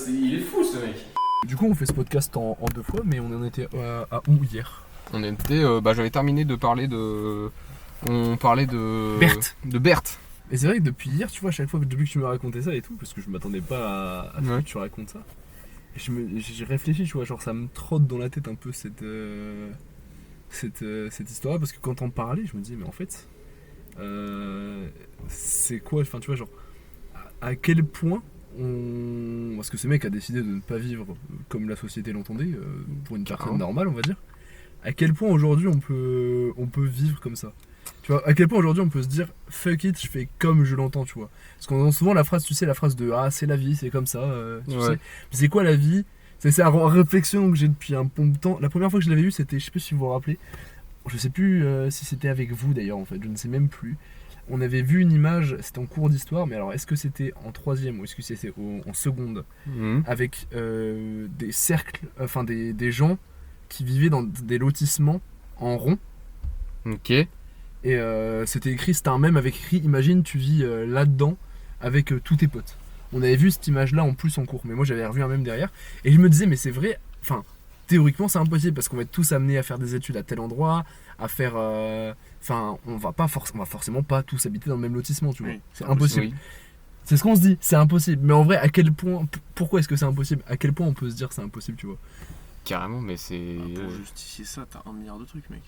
il est fou ce mec. Du coup on fait ce podcast en 2 fois, mais on en était à où hier? On était, j'avais terminé de parler de... On parlait de... Berthe. De Berthe. Et c'est vrai que depuis hier, tu vois, à chaque fois depuis que tu me racontais ça et tout, parce que je m'attendais pas à ce que tu racontes ça, j'ai réfléchi, tu vois, genre ça me trotte dans la tête un peu cette histoire, parce que quand on parlait, je me disais, mais en fait, c'est quoi, enfin tu vois, genre, à quel point parce que ce mec a décidé de ne pas vivre comme la société l'entendait, pour une personne normale, on va dire, à quel point aujourd'hui on peut vivre comme ça. Tu vois, à quel point aujourd'hui on peut se dire fuck it, je fais comme je l'entends, tu vois. Parce qu'on entend souvent la phrase de c'est la vie, c'est comme ça, tu sais. Mais c'est quoi la vie? C'est la réflexion que j'ai depuis un bon temps. La première fois que je l'avais eu, c'était, je sais plus si vous vous rappelez, je sais plus si c'était avec vous d'ailleurs en fait, je ne sais même plus. On avait vu une image, c'était en cours d'histoire, mais alors est-ce que c'était en 3e ou est-ce que c'était en seconde, avec des cercles, enfin des gens qui vivaient dans des lotissements en rond. Ok. Et c'était écrit, c'était un mème avec écrit, imagine tu vis là-dedans avec tous tes potes. On avait vu cette image là en plus en cours, mais moi j'avais revu un mème derrière, et je me disais mais c'est vrai, enfin théoriquement c'est impossible parce qu'on va être tous amenés à faire des études à tel endroit, à faire... Enfin, on va forcément pas tous habiter dans le même lotissement, tu vois. Oui, c'est impossible. Oui. C'est ce qu'on se dit, c'est impossible. Mais en vrai, à quel point... Pourquoi est-ce que c'est impossible? À quel point on peut se dire que c'est impossible, tu vois? Carrément, mais c'est... Pour justifier ça, t'as 1 milliard de trucs, mec.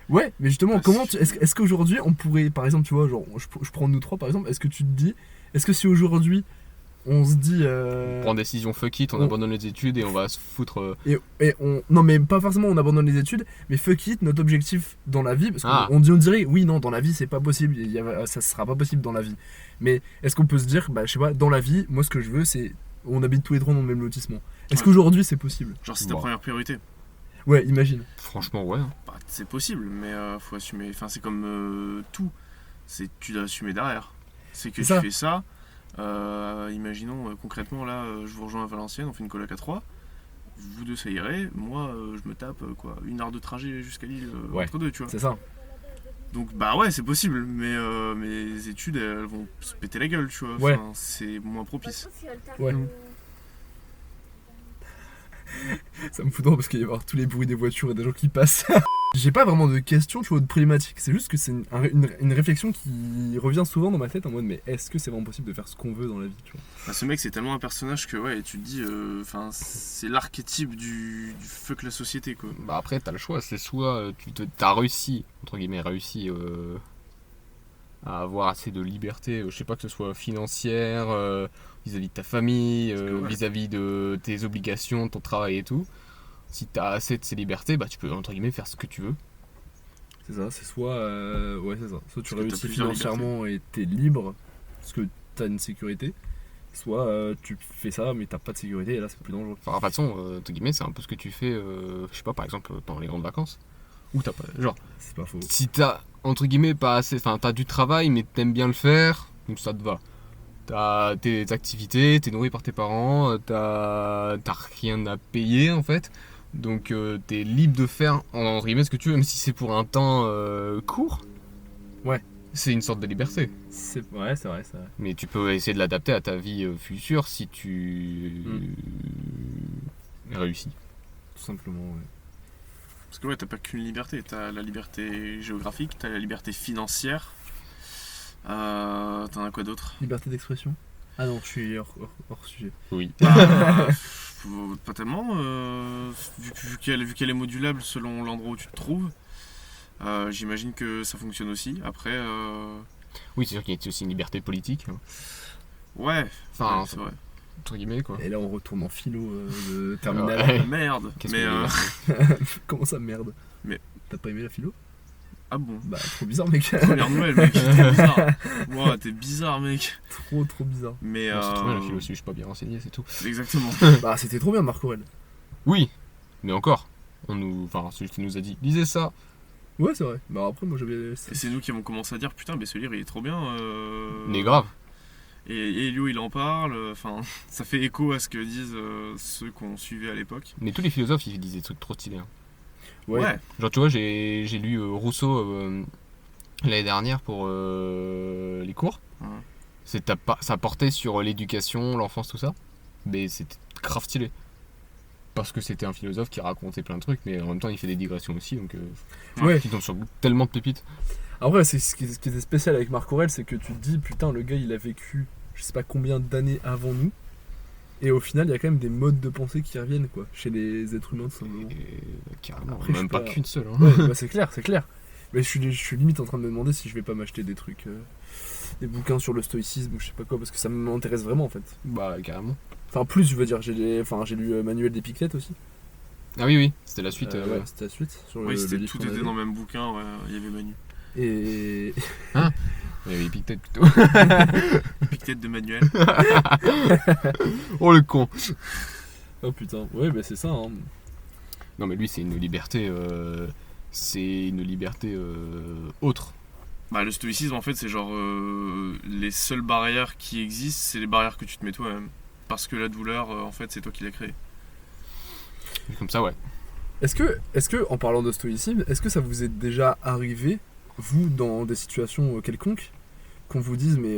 Ouais, mais justement, Parce comment que- est-ce qu'aujourd'hui on pourrait, par exemple, tu vois, genre, je prends nous trois par exemple, est-ce que tu te dis, est-ce que si aujourd'hui on se dit. On prend décision fuck it, on abandonne les études et on va se foutre. Et on. Non, mais pas forcément on abandonne les études, mais fuck it, notre objectif dans la vie, parce qu'on Ah. on dirait, oui, non, dans la vie c'est pas possible, ça sera pas possible dans la vie. Mais est-ce qu'on peut se dire, bah, je sais pas, dans la vie, moi ce que je veux c'est. On habite tous les trois dans le même lotissement. Est-ce Ouais. qu'aujourd'hui c'est possible? Genre, c'est ta Bon. première priorité. Ouais, imagine. Franchement, ouais. Bah, c'est possible, mais faut assumer. Enfin, c'est comme tout. Tu dois assumer derrière. C'est que C'est tu ça. fais ça. Imaginons concrètement, là, je vous rejoins à Valenciennes, on fait une coloc à 3. Vous deux, ça irait. Moi, je me tape quoi, 1 heure de trajet jusqu'à Lille Ouais. entre deux, tu vois. C'est ça. Donc, bah ouais, c'est possible, mais mes études, elles vont se péter la gueule, tu vois. Ouais. Enfin, c'est moins propice. Ouais. Ça me fout drôle parce qu'il va y avoir tous les bruits des voitures et des gens qui passent. J'ai pas vraiment de questions, tu vois, de problématiques. C'est juste que c'est une réflexion qui revient souvent dans ma tête en mode mais est-ce que c'est vraiment possible de faire ce qu'on veut dans la vie, tu vois? Bah, ce mec, c'est tellement un personnage que, ouais, tu te dis, enfin, c'est l'archétype du fuck la société, quoi. Bah après, t'as le choix. C'est soit t'as réussi, entre guillemets, à avoir assez de liberté, je sais pas, que ce soit financière, vis-à-vis de ta famille, Parce que, ouais. vis-à-vis de tes obligations, de ton travail et tout. Si t'as assez de ces libertés, bah tu peux, entre guillemets, faire ce que tu veux. C'est ça, c'est soit. Ouais, c'est ça. Soit tu Parce que t'as réussis plusieurs financièrement et t'es libre parce que t'as une sécurité. Soit tu fais ça mais t'as pas de sécurité et là c'est plus dangereux. Enfin, de toute façon, entre guillemets, c'est un peu ce que tu fais, je sais pas, par exemple, pendant les grandes vacances. Où t'as pas. Genre, C'est pas faux. si t'as, entre guillemets, pas assez. Enfin, t'as du travail, mais t'aimes bien le faire, donc ça te va. T'as tes activités, t'es nourri par tes parents, t'as rien à payer en fait. Donc t'es libre de faire, entre guillemets, ce que tu veux, même si c'est pour un temps court. Ouais. C'est une sorte de liberté. Ouais, c'est vrai, c'est vrai. Mais tu peux essayer de l'adapter à ta vie future si tu réussis. Tout simplement, ouais. Parce que, ouais, t'as pas qu'une liberté. T'as la liberté géographique, t'as la liberté financière. T'en as quoi d'autre? Liberté d'expression? Ah non, je suis hors sujet. Oui. Bah, pas tellement. Vu qu'elle est modulable selon l'endroit où tu te trouves, j'imagine que ça fonctionne aussi. Après, Oui, c'est sûr qu'il y a aussi une liberté politique. Hein. ouais, Enfin, ouais, c'est vrai. entre guillemets, quoi. Et là on retourne en philo de terminale. Ouais. Merde. Qu'est-ce Mais que Comment ça, merde? Mais- T'as pas aimé la philo? ah bon. Bah, trop bizarre, mec. Première nouvelle, mec. T'es bizarre. Wow, t'es bizarre, mec. Trop bizarre. Mais Non, c'est trop bien la philo aussi, je suis pas bien renseigné, c'est tout. exactement. Bah, c'était trop bien, Marc Aurèle. Oui, mais encore, celui qui nous a dit, lisez ça. Ouais, c'est vrai. Bah, après, moi j'avais. Et c'est nous qui avons commencé à dire putain, mais ce livre il est trop bien. Mais grave. Et Elio il en parle. Enfin, ça fait écho à ce que disent ceux qu'on suivait à l'époque. Mais tous les philosophes, ils disent des trucs trop stylés. Hein. Ouais. Genre, tu vois, j'ai lu Rousseau l'année dernière pour les cours. Ouais. Ça portait sur l'éducation, l'enfance, tout ça. Mais c'était grave stylé. Parce que c'était un philosophe qui racontait plein de trucs, mais en même temps, il fait des digressions aussi. Donc, Ouais. il tombe sur tellement de pépites. Après, c'est ce qui était spécial avec Marc Aurèle, c'est que tu te dis, putain, le gars il a vécu je sais pas combien d'années avant nous. Et au final, il y a quand même des modes de pensée qui reviennent, quoi, chez les êtres humains, tout simplement. Carrément, Après, je même suis pas pas- qu'une seule. Hein. Ouais, bah, c'est clair, c'est clair. Mais je suis limite en train de me demander si je vais pas m'acheter des trucs, des bouquins sur le stoïcisme ou je sais pas quoi, parce que ça m'intéresse vraiment en fait. Bah, carrément. Enfin, plus, je veux dire, j'ai lu Manuel d'Épictète aussi. Ah oui, c'était la suite. Ouais, c'était la suite. Sur Oui, le livre tout qu'on était avait. dans le même bouquin, ouais, il y avait Manu. Et. Il y avait Epictète plutôt. Pique-tête de Manuel. Oh le con. Oh putain, ouais, bah c'est ça, hein. Non, mais lui, c'est une liberté. Autre. Bah, le stoïcisme en fait c'est genre les seules barrières qui existent, c'est les barrières que tu te mets toi-même. Parce que la douleur, en fait, c'est toi qui l'as créée. Comme ça, ouais. Est-ce que, en parlant de stoïcisme, est-ce que ça vous est déjà arrivé, vous, dans des situations quelconques, qu'on vous dise, mais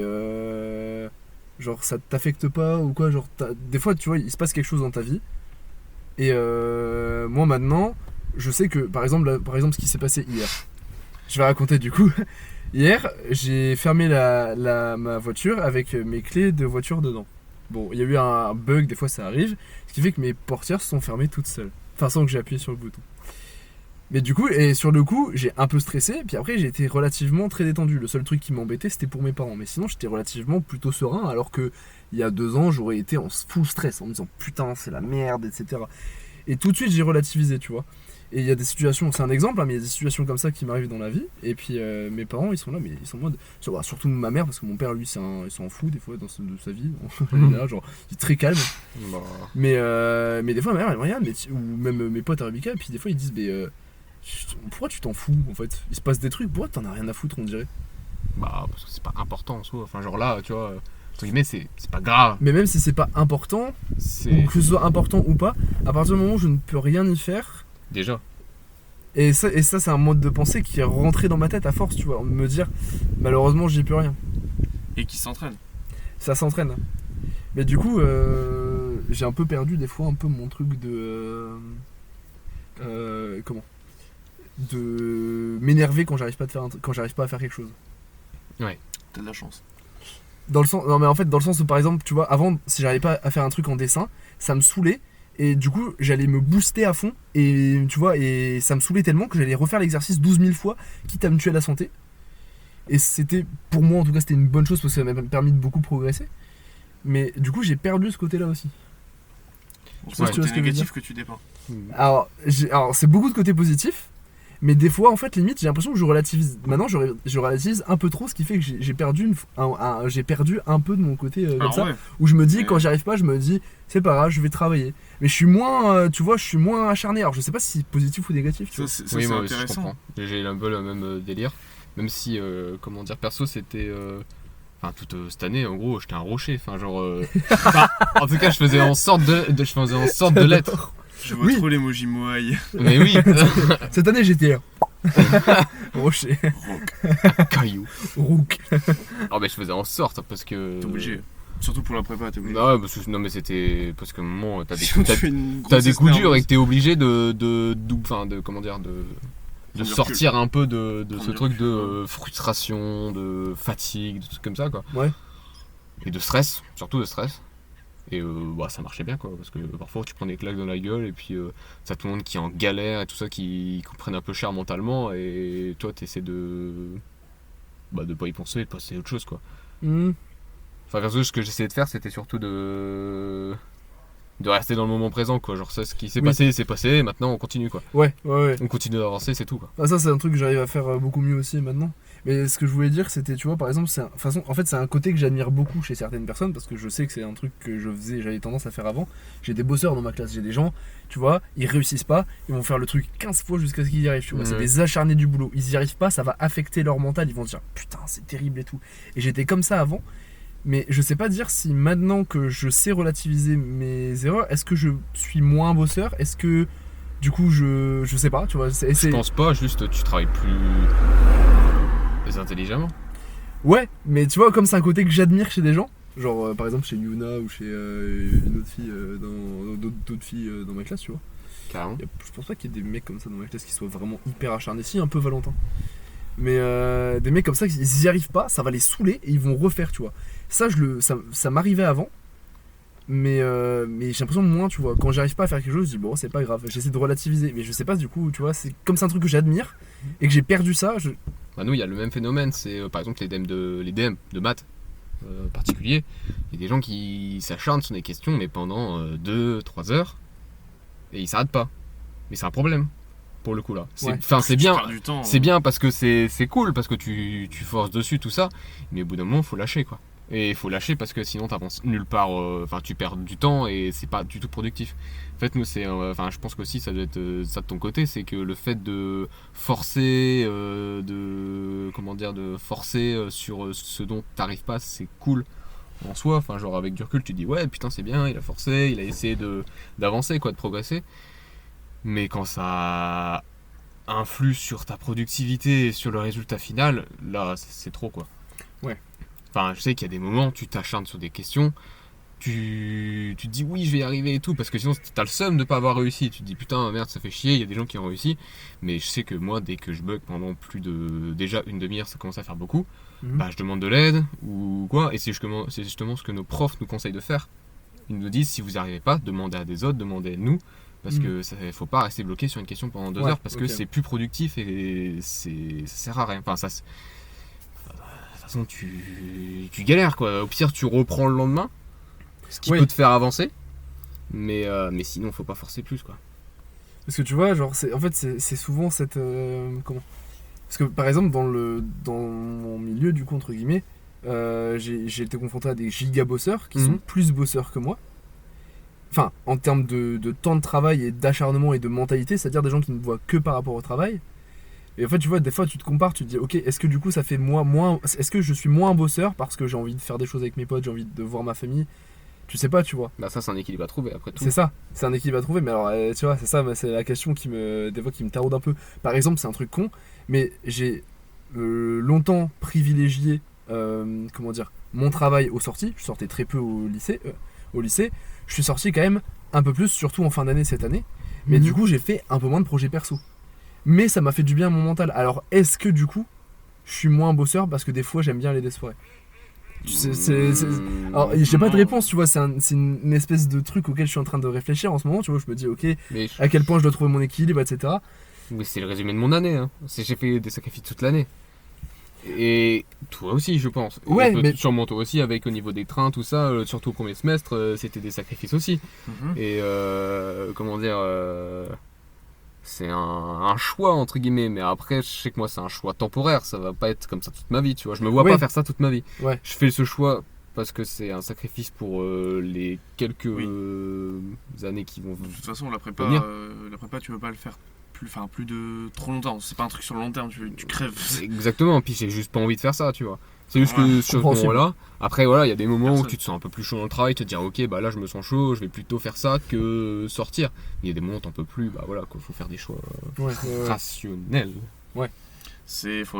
genre ça t'affecte pas ou quoi, genre des fois, tu vois, il se passe quelque chose dans ta vie, Et moi maintenant, je sais que par exemple ce qui s'est passé hier, je vais raconter du coup. Hier, j'ai fermé ma voiture avec mes clés de voiture dedans. Bon, il y a eu un bug, des fois ça arrive, ce qui fait que mes portières se sont fermées toutes seules. Enfin, sans que j'ai appuyé sur le bouton. Mais du coup, et sur le coup, j'ai un peu stressé, puis après j'ai été relativement très détendu. Le seul truc qui m'embêtait, c'était pour mes parents. Mais sinon, j'étais relativement plutôt serein, alors que il y a 2 ans, j'aurais été en full stress, en me disant putain, c'est la merde, etc. Et tout de suite, j'ai relativisé, tu vois. Et il y a des situations, c'est un exemple, hein, mais il y a des situations comme ça qui m'arrivent dans la vie. Et puis mes parents, ils sont là, mais ils sont en mode. Surtout ma mère, parce que mon père, lui, il s'en fout des fois de sa vie. Il est là, genre, il est très calme. Bah. Mais des fois, ma mère, elle me regarde, ou même mes potes à Rebecca, et puis des fois, ils disent, mais pourquoi tu t'en fous en fait? Il se passe des trucs, pourquoi t'en as rien à foutre, on dirait? Bah, parce que c'est pas important en soi. Enfin, genre là, tu vois, entre guillemets, c'est pas grave. Mais même si c'est pas important, ou que ce soit important ou pas, à partir du moment où je ne peux rien y faire. Déjà. Et ça c'est un mode de pensée qui est rentré dans ma tête à force, tu vois, me dire malheureusement j'y peux rien. Et qui s'entraîne. Ça s'entraîne. Mais du coup, j'ai un peu perdu des fois un peu mon truc de de m'énerver quand j'arrive pas à faire quelque chose. Ouais. T'as de la chance. Dans le sens où par exemple, tu vois, avant si j'arrivais pas à faire un truc en dessin, ça me saoulait. Et du coup, j'allais me booster à fond. Et tu vois, et ça me saoulait tellement que j'allais refaire l'exercice 12 000 fois, quitte à me tuer la santé. Et c'était, pour moi en tout cas, c'était une bonne chose parce que ça m'a permis de beaucoup progresser. Mais du coup, j'ai perdu ce côté-là aussi. C'est le côté négatif que tu dépeins. Alors, c'est beaucoup de côtés positifs. Mais des fois, en fait, limite, j'ai l'impression que je relativise. Maintenant, je relativise un peu trop, ce qui fait que j'ai perdu un peu de mon côté comme ça. Ouais. Où je me dis, quand j'y arrive pas, je me dis, c'est pas grave, je vais travailler. Mais je suis moins, tu vois, je suis moins acharné. Alors, je sais pas si c'est positif ou négatif. Tu vois. Oui, moi aussi, je comprends. J'ai un peu le même délire. Même si, comment dire, perso, c'était. Enfin, toute cette année, en gros, j'étais un rocher. Enfin, genre. En tout cas, je faisais en sorte de l'être. Je vois trop l'emoji Moai. Mais oui. Cette année j'étais rocher. Caillou. Rouk. Oh mais je faisais en sorte parce que. T'es obligé. Surtout pour la prépa, t'es obligé. Non, mais c'était parce que moment t'as des coups durs et que t'es obligé de sortir un peu de ce truc de frustration, de fatigue, de trucs comme ça quoi. Ouais. Et de stress, surtout de stress. Et ça marchait bien quoi, parce que parfois tu prends des claques dans la gueule et puis t'as tout le monde qui est en galère et tout ça qui prennent un peu cher mentalement et toi t'essaies de pas y penser et de passer à autre chose quoi. Enfin perso ce que j'essayais de faire c'était surtout de rester dans le moment présent quoi, genre ça ce qui s'est passé c'est passé, maintenant on continue quoi. Ouais. On continue d'avancer, c'est tout quoi. Ah, ça c'est un truc que j'arrive à faire beaucoup mieux aussi maintenant. Mais ce que je voulais dire c'était, tu vois, par exemple, c'est un côté que j'admire beaucoup chez certaines personnes parce que je sais que c'est un truc que j'avais tendance à faire avant. J'ai des bosseurs dans ma classe, j'ai des gens, tu vois, ils réussissent pas, ils vont faire le truc 15 fois jusqu'à ce qu'ils y arrivent, tu vois. C'est des acharnés du boulot, ils y arrivent pas, ça va affecter leur mental, ils vont se dire putain, c'est terrible et tout. Et j'étais comme ça avant. Mais je sais pas dire si maintenant que je sais relativiser mes erreurs, est-ce que je suis moins bosseur? Est-ce que du coup je sais pas, tu vois. Je pense pas, juste tu travailles plus intelligemment. Ouais, mais tu vois, comme c'est un côté que j'admire chez des gens, genre par exemple chez Yuna ou chez une autre fille d'autres filles dans ma classe, tu vois. Carrément. Je pense pas qu'il y ait des mecs comme ça dans ma classe qui soient vraiment hyper acharnés, si un peu Valentin. Mais des mecs comme ça, ils y arrivent pas, ça va les saouler et ils vont refaire, tu vois. Ça m'arrivait avant, mais j'ai l'impression de moins, tu vois. Quand j'arrive pas à faire quelque chose, je dis bon, c'est pas grave, j'essaie de relativiser. Mais je sais pas, du coup, tu vois, c'est comme c'est un truc que j'admire et que j'ai perdu ça. Nous, il y a le même phénomène, c'est par exemple les DM de maths particulier. Il y a des gens qui s'acharnent sur des questions, mais pendant 2-3 heures, et ils s'arrêtent pas. Mais c'est un problème. Pour le coup là, c'est bien parce que c'est cool parce que tu forces dessus tout ça, mais au bout d'un moment faut lâcher quoi. Et il faut lâcher parce que sinon t'avances nulle part, tu perds du temps et c'est pas du tout productif. En fait nous c'est, je pense qu'aussi ça doit être ça de ton côté, c'est que le fait de forcer, de forcer sur ce dont t'arrives pas, c'est cool en soi. Enfin genre avec du recul tu te dis ouais putain c'est bien, il a forcé, il a essayé d'avancer quoi, de progresser. Mais quand ça influe sur ta productivité et sur le résultat final, là, c'est trop, quoi. Ouais. Enfin, je sais qu'il y a des moments, tu t'acharnes sur des questions, tu te dis oui je vais y arriver et tout, parce que sinon t'as le seum de pas avoir réussi, tu te dis putain merde ça fait chier, il y a des gens qui ont réussi, mais je sais que moi dès que je bug pendant plus de déjà une demi-heure, ça commence à faire beaucoup, bah je demande de l'aide ou quoi, et c'est justement ce que nos profs nous conseillent de faire. Ils nous disent si vous n'y arrivez pas, demandez à des autres, demandez à nous, parce que faut pas rester bloqué sur une question pendant 2 heures, parce que c'est plus productif et ça sert à rien. Enfin, de toute façon tu galères quoi, au pire tu reprends le lendemain, ce qui peut te faire avancer, mais sinon faut pas forcer plus quoi. Parce que tu vois, genre c'est souvent cette comment, parce que par exemple dans mon milieu du coup entre guillemets, j'ai été confronté à des giga bosseurs qui sont plus bosseurs que moi, enfin en termes de temps de travail et d'acharnement et de mentalité, c'est-à-dire des gens qui ne voient que par rapport au travail. Et en fait tu vois, des fois tu te compares, tu te dis ok, est-ce que du coup ça fait est-ce que je suis moins bosseur parce que j'ai envie de faire des choses avec mes potes, j'ai envie de voir ma famille. Tu sais pas, tu vois. Bah ça c'est un équilibre à trouver après tout. C'est ça, c'est un équilibre à trouver, mais alors tu vois, c'est ça, c'est la question des fois qui me taraude un peu. Par exemple, c'est un truc con, mais j'ai longtemps privilégié, comment dire, mon travail aux sorties. Je sortais très peu au lycée. Je suis sorti quand même un peu plus, surtout en fin d'année cette année. Mais du coup, j'ai fait un peu moins de projets perso. Mais ça m'a fait du bien à mon mental. Alors, est-ce que du coup, je suis moins bosseur parce que des fois, j'aime bien aller des soirées? Alors j'ai pas de réponse, tu vois, c'est une espèce de truc auquel je suis en train de réfléchir en ce moment, tu vois, je me dis ok, à quel point je dois trouver mon équilibre, etc. Oui, c'est le résumé de mon année, hein. J'ai fait des sacrifices toute l'année. Et toi aussi, je pense. Ouais, mais sûrement toi aussi, avec au niveau des trains, tout ça, surtout au premier semestre, c'était des sacrifices aussi. Et comment dire, c'est un choix entre guillemets, mais après je sais que moi c'est un choix temporaire, ça va pas être comme ça toute ma vie, tu vois, je me vois pas faire ça toute ma vie. Je fais ce choix parce que c'est un sacrifice pour les quelques années qui vont venir. De toute façon la prépa tu veux pas le faire plus de trop longtemps, c'est pas un truc sur le long terme, tu crèves. Exactement, puis j'ai juste pas envie de faire ça, tu vois. C'est juste que sur ce moment-là, après voilà, il y a des moments où tu te sens un peu plus chaud dans le travail, te dire ok bah là je me sens chaud, je vais plutôt faire ça que sortir. Il y a des moments où t'en peux plus, bah voilà quoi, faut faire des choix rationnels. Faut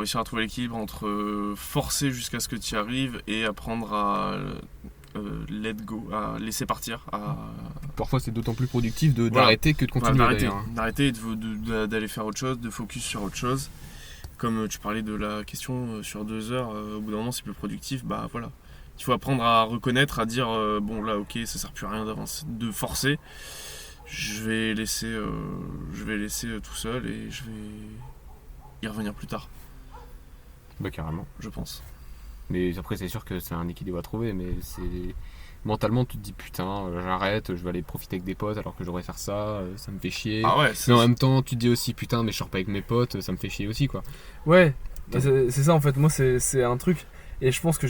réussir à trouver l'équilibre entre forcer jusqu'à ce que tu y arrives et apprendre à let go, à laisser partir. Parfois c'est d'autant plus productif d'arrêter que de continuer. D'arrêter et d'aller faire autre chose, de focus sur autre chose. Comme tu parlais de la question sur 2 heures, au bout d'un moment c'est plus productif, bah voilà. Il faut apprendre à reconnaître, à dire bon là ok ça sert plus à rien d'avancer, de forcer. Je vais laisser tout seul et je vais y revenir plus tard. Bah carrément. Je pense. Mais après c'est sûr que c'est un équilibre à trouver, mais c'est... Mentalement tu te dis putain j'arrête, je vais aller profiter avec des potes alors que j'aurais faire ça, ça me fait chier. Mais en même temps tu te dis aussi putain mais je sors pas avec mes potes, ça me fait chier aussi quoi. Ouais, c'est ça en fait, moi c'est un truc, et je pense que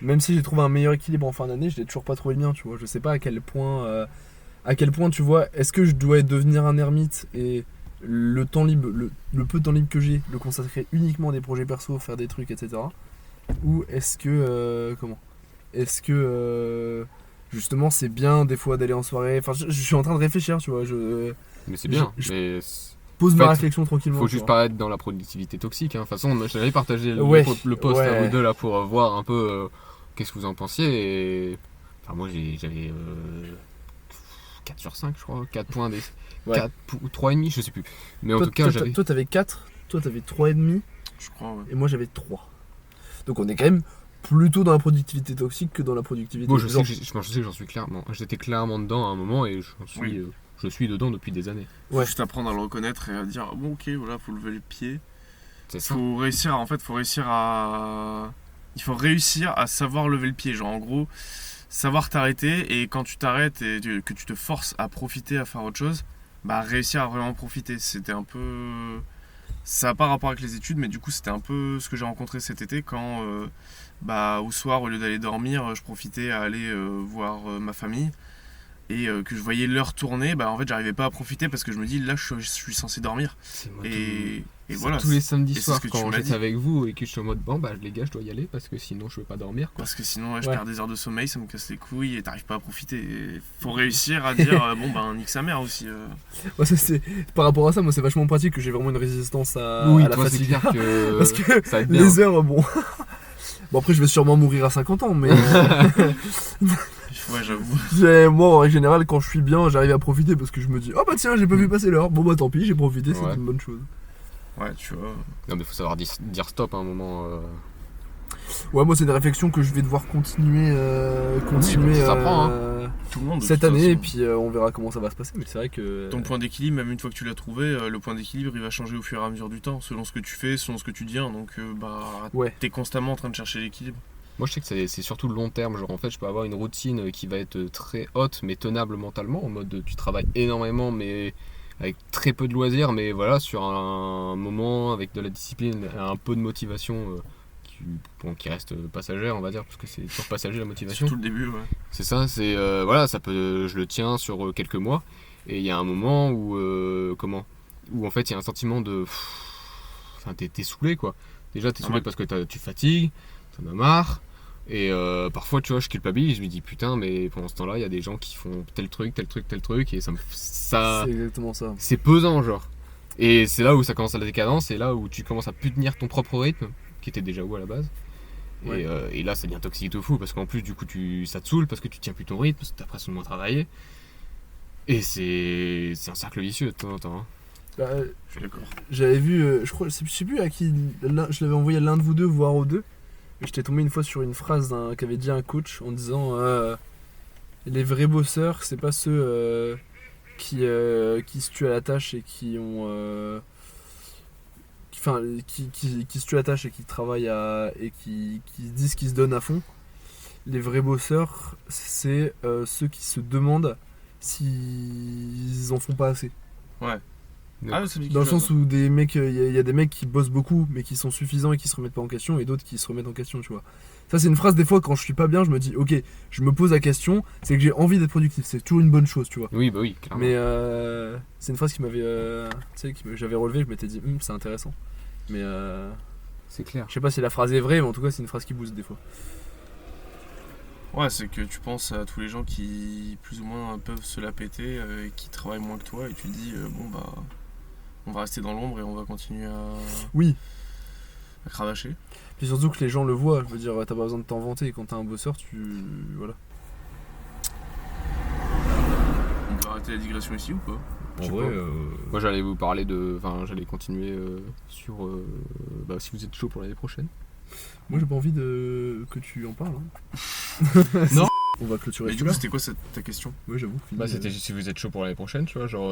même si j'ai trouvé un meilleur équilibre en fin d'année, je l'ai toujours pas trouvé le mien, tu vois. Je sais pas à quel point tu vois, est-ce que je dois devenir un ermite et le temps libre, le peu de temps libre que j'ai, le consacrer uniquement à des projets perso, faire des trucs, etc. Ou est-ce que justement c'est bien des fois d'aller en soirée, enfin je suis en train de réfléchir, tu vois, mais c'est bien, mais pose ma réflexion tranquillement. Faut juste pas être dans la productivité toxique, hein. De toute façon je t'avais partagé le post à vous deux là pour voir un peu qu'est-ce que vous en pensiez, et enfin moi j'avais 4 sur 5 je crois, 4 points, 4 ou 3,5 je sais plus, mais en tout cas j'avais... Toi t'avais 4, toi t'avais 3,5 je crois, et moi j'avais 3, donc on est quand même plutôt dans la productivité toxique que dans la productivité. Bon, je sais que j'en suis clairement. J'étais clairement dedans à un moment et je suis dedans depuis des années. Faut juste apprendre à le reconnaître et à dire bon ok voilà, faut lever les pieds. C'est ça. Il faut réussir à savoir lever le pied, genre en gros savoir t'arrêter, et quand tu t'arrêtes et que tu te forces à profiter, à faire autre chose, bah réussir à vraiment profiter. C'était un peu... Ça n'a pas rapport avec les études, mais du coup c'était un peu ce que j'ai rencontré cet été quand au soir, au lieu d'aller dormir, je profitais à aller voir ma famille, et que je voyais l'heure tourner, en fait j'arrivais pas à profiter parce que je me dis là je suis censé dormir. Et voilà, tous les samedis soirs quand j'étais avec vous et que je suis en mode les gars je dois y aller parce que sinon je peux pas dormir quoi. Parce que sinon je perds des heures de sommeil, ça me casse les couilles et t'arrives pas à profiter. Et faut réussir à dire nique sa mère aussi. Ouais, par rapport à ça, moi c'est vachement pratique que j'ai vraiment une résistance à la fatigue. C'est clair que parce que ça les heures bon après je vais sûrement mourir à 50 ans mais ouais, j'avoue. Moi, en règle générale, quand je suis bien, j'arrive à profiter parce que je me dis, oh bah tiens, j'ai pas vu passer l'heure. Bon bah tant pis, j'ai profité, c'est Ouais. une bonne chose. Ouais, tu vois. Non, mais faut savoir dire stop à un moment. Ouais, moi, c'est des réflexions que je vais devoir continuer, ça s'apprend, Tout le monde. de cette toute année, et façon. puis on verra comment ça va se passer. Mais c'est vrai que. Ton point d'équilibre, même une fois que tu l'as trouvé, le point d'équilibre il va changer au fur et à mesure du temps, selon ce que tu fais, selon ce que tu deviens. Donc Ouais. t'es constamment en train de chercher l'équilibre. Moi, je sais que c'est surtout le long terme. Genre, en fait, je peux avoir une routine qui va être très haute, mais tenable mentalement. En mode, tu travailles énormément, mais avec très peu de loisirs. Mais voilà, sur un moment, avec de la discipline, un peu de motivation qui reste passagère, on va dire, parce que c'est toujours passager la motivation. Surtout le début, ouais. C'est ça, voilà, ça peut, je le tiens sur quelques mois. Et il y a un moment où, où en fait, il y a un sentiment de. Enfin, t'es saoulé, quoi. Déjà, t'es saoulé Ouais. parce que tu fatigues, t'en as marre. Et parfois, tu vois, je culpabilise, je me dis putain, mais pendant ce temps-là, il y a des gens qui font tel truc, et ça C'est exactement ça. c'est pesant, genre. Et c'est là où ça commence à la décadence, c'est là où tu commences à plus tenir ton propre rythme, qui était déjà où à la base. Ouais. Et là, ça devient toxique de fou, parce qu'en plus, du coup, ça te saoule, parce que tu tiens plus ton rythme, parce que t'as l'impression de moins travailler. Et c'est un cercle vicieux de temps en temps. Hein. Bah, Je suis d'accord. j'avais vu, je sais plus à qui, je l'avais envoyé à l'un de vous deux, voire aux deux. Et j'étais tombé une fois sur une phrase qu'avait dit un coach en disant les vrais bosseurs, c'est pas ceux qui se tuent à la tâche et qui ont. Qui se tuent à la tâche et qui travaillent et qui disent qu'ils se donnent à fond. Les vrais bosseurs, c'est ceux qui se demandent s'ils en font pas assez. Ouais. Donc, Ah, ça me dit Dans le quelque chose, sens où des mecs, il y a des mecs qui bossent beaucoup mais qui sont suffisants et qui se remettent pas en question, et d'autres qui se remettent en question, tu vois. Ça, c'est une phrase, des fois, quand je suis pas bien, je me dis, ok, je me pose la question, c'est que j'ai envie d'être productif, c'est toujours une bonne chose, tu vois. oui, bah oui, clairement. Mais c'est une phrase qui m'avait, j'avais relevé, je m'étais dit, c'est intéressant. Mais C'est clair. je sais pas si la phrase est vraie, mais en tout cas, c'est une phrase qui booste des fois. Ouais, c'est que tu penses à tous les gens qui, plus ou moins, peuvent se la péter et qui travaillent moins que toi, et tu te dis, bon, bah, on va rester dans l'ombre et on va continuer Oui, à cravacher. puis surtout que les gens le voient, je veux dire, t'as pas besoin de t'en vanter, quand t'es un bosseur, voilà. On peut arrêter la digression ici ou pas? Je sais pas. Moi, j'allais vous parler enfin, j'allais continuer sur. Si vous êtes chaud pour l'année prochaine. Moi, j'ai pas envie que tu en parles. Non. On va clôturer Mais du celui-là. coup, c'était quoi ta question? Ouais, j'avoue. fini, Bah, c'était si vous êtes chaud pour l'année prochaine, tu vois, genre.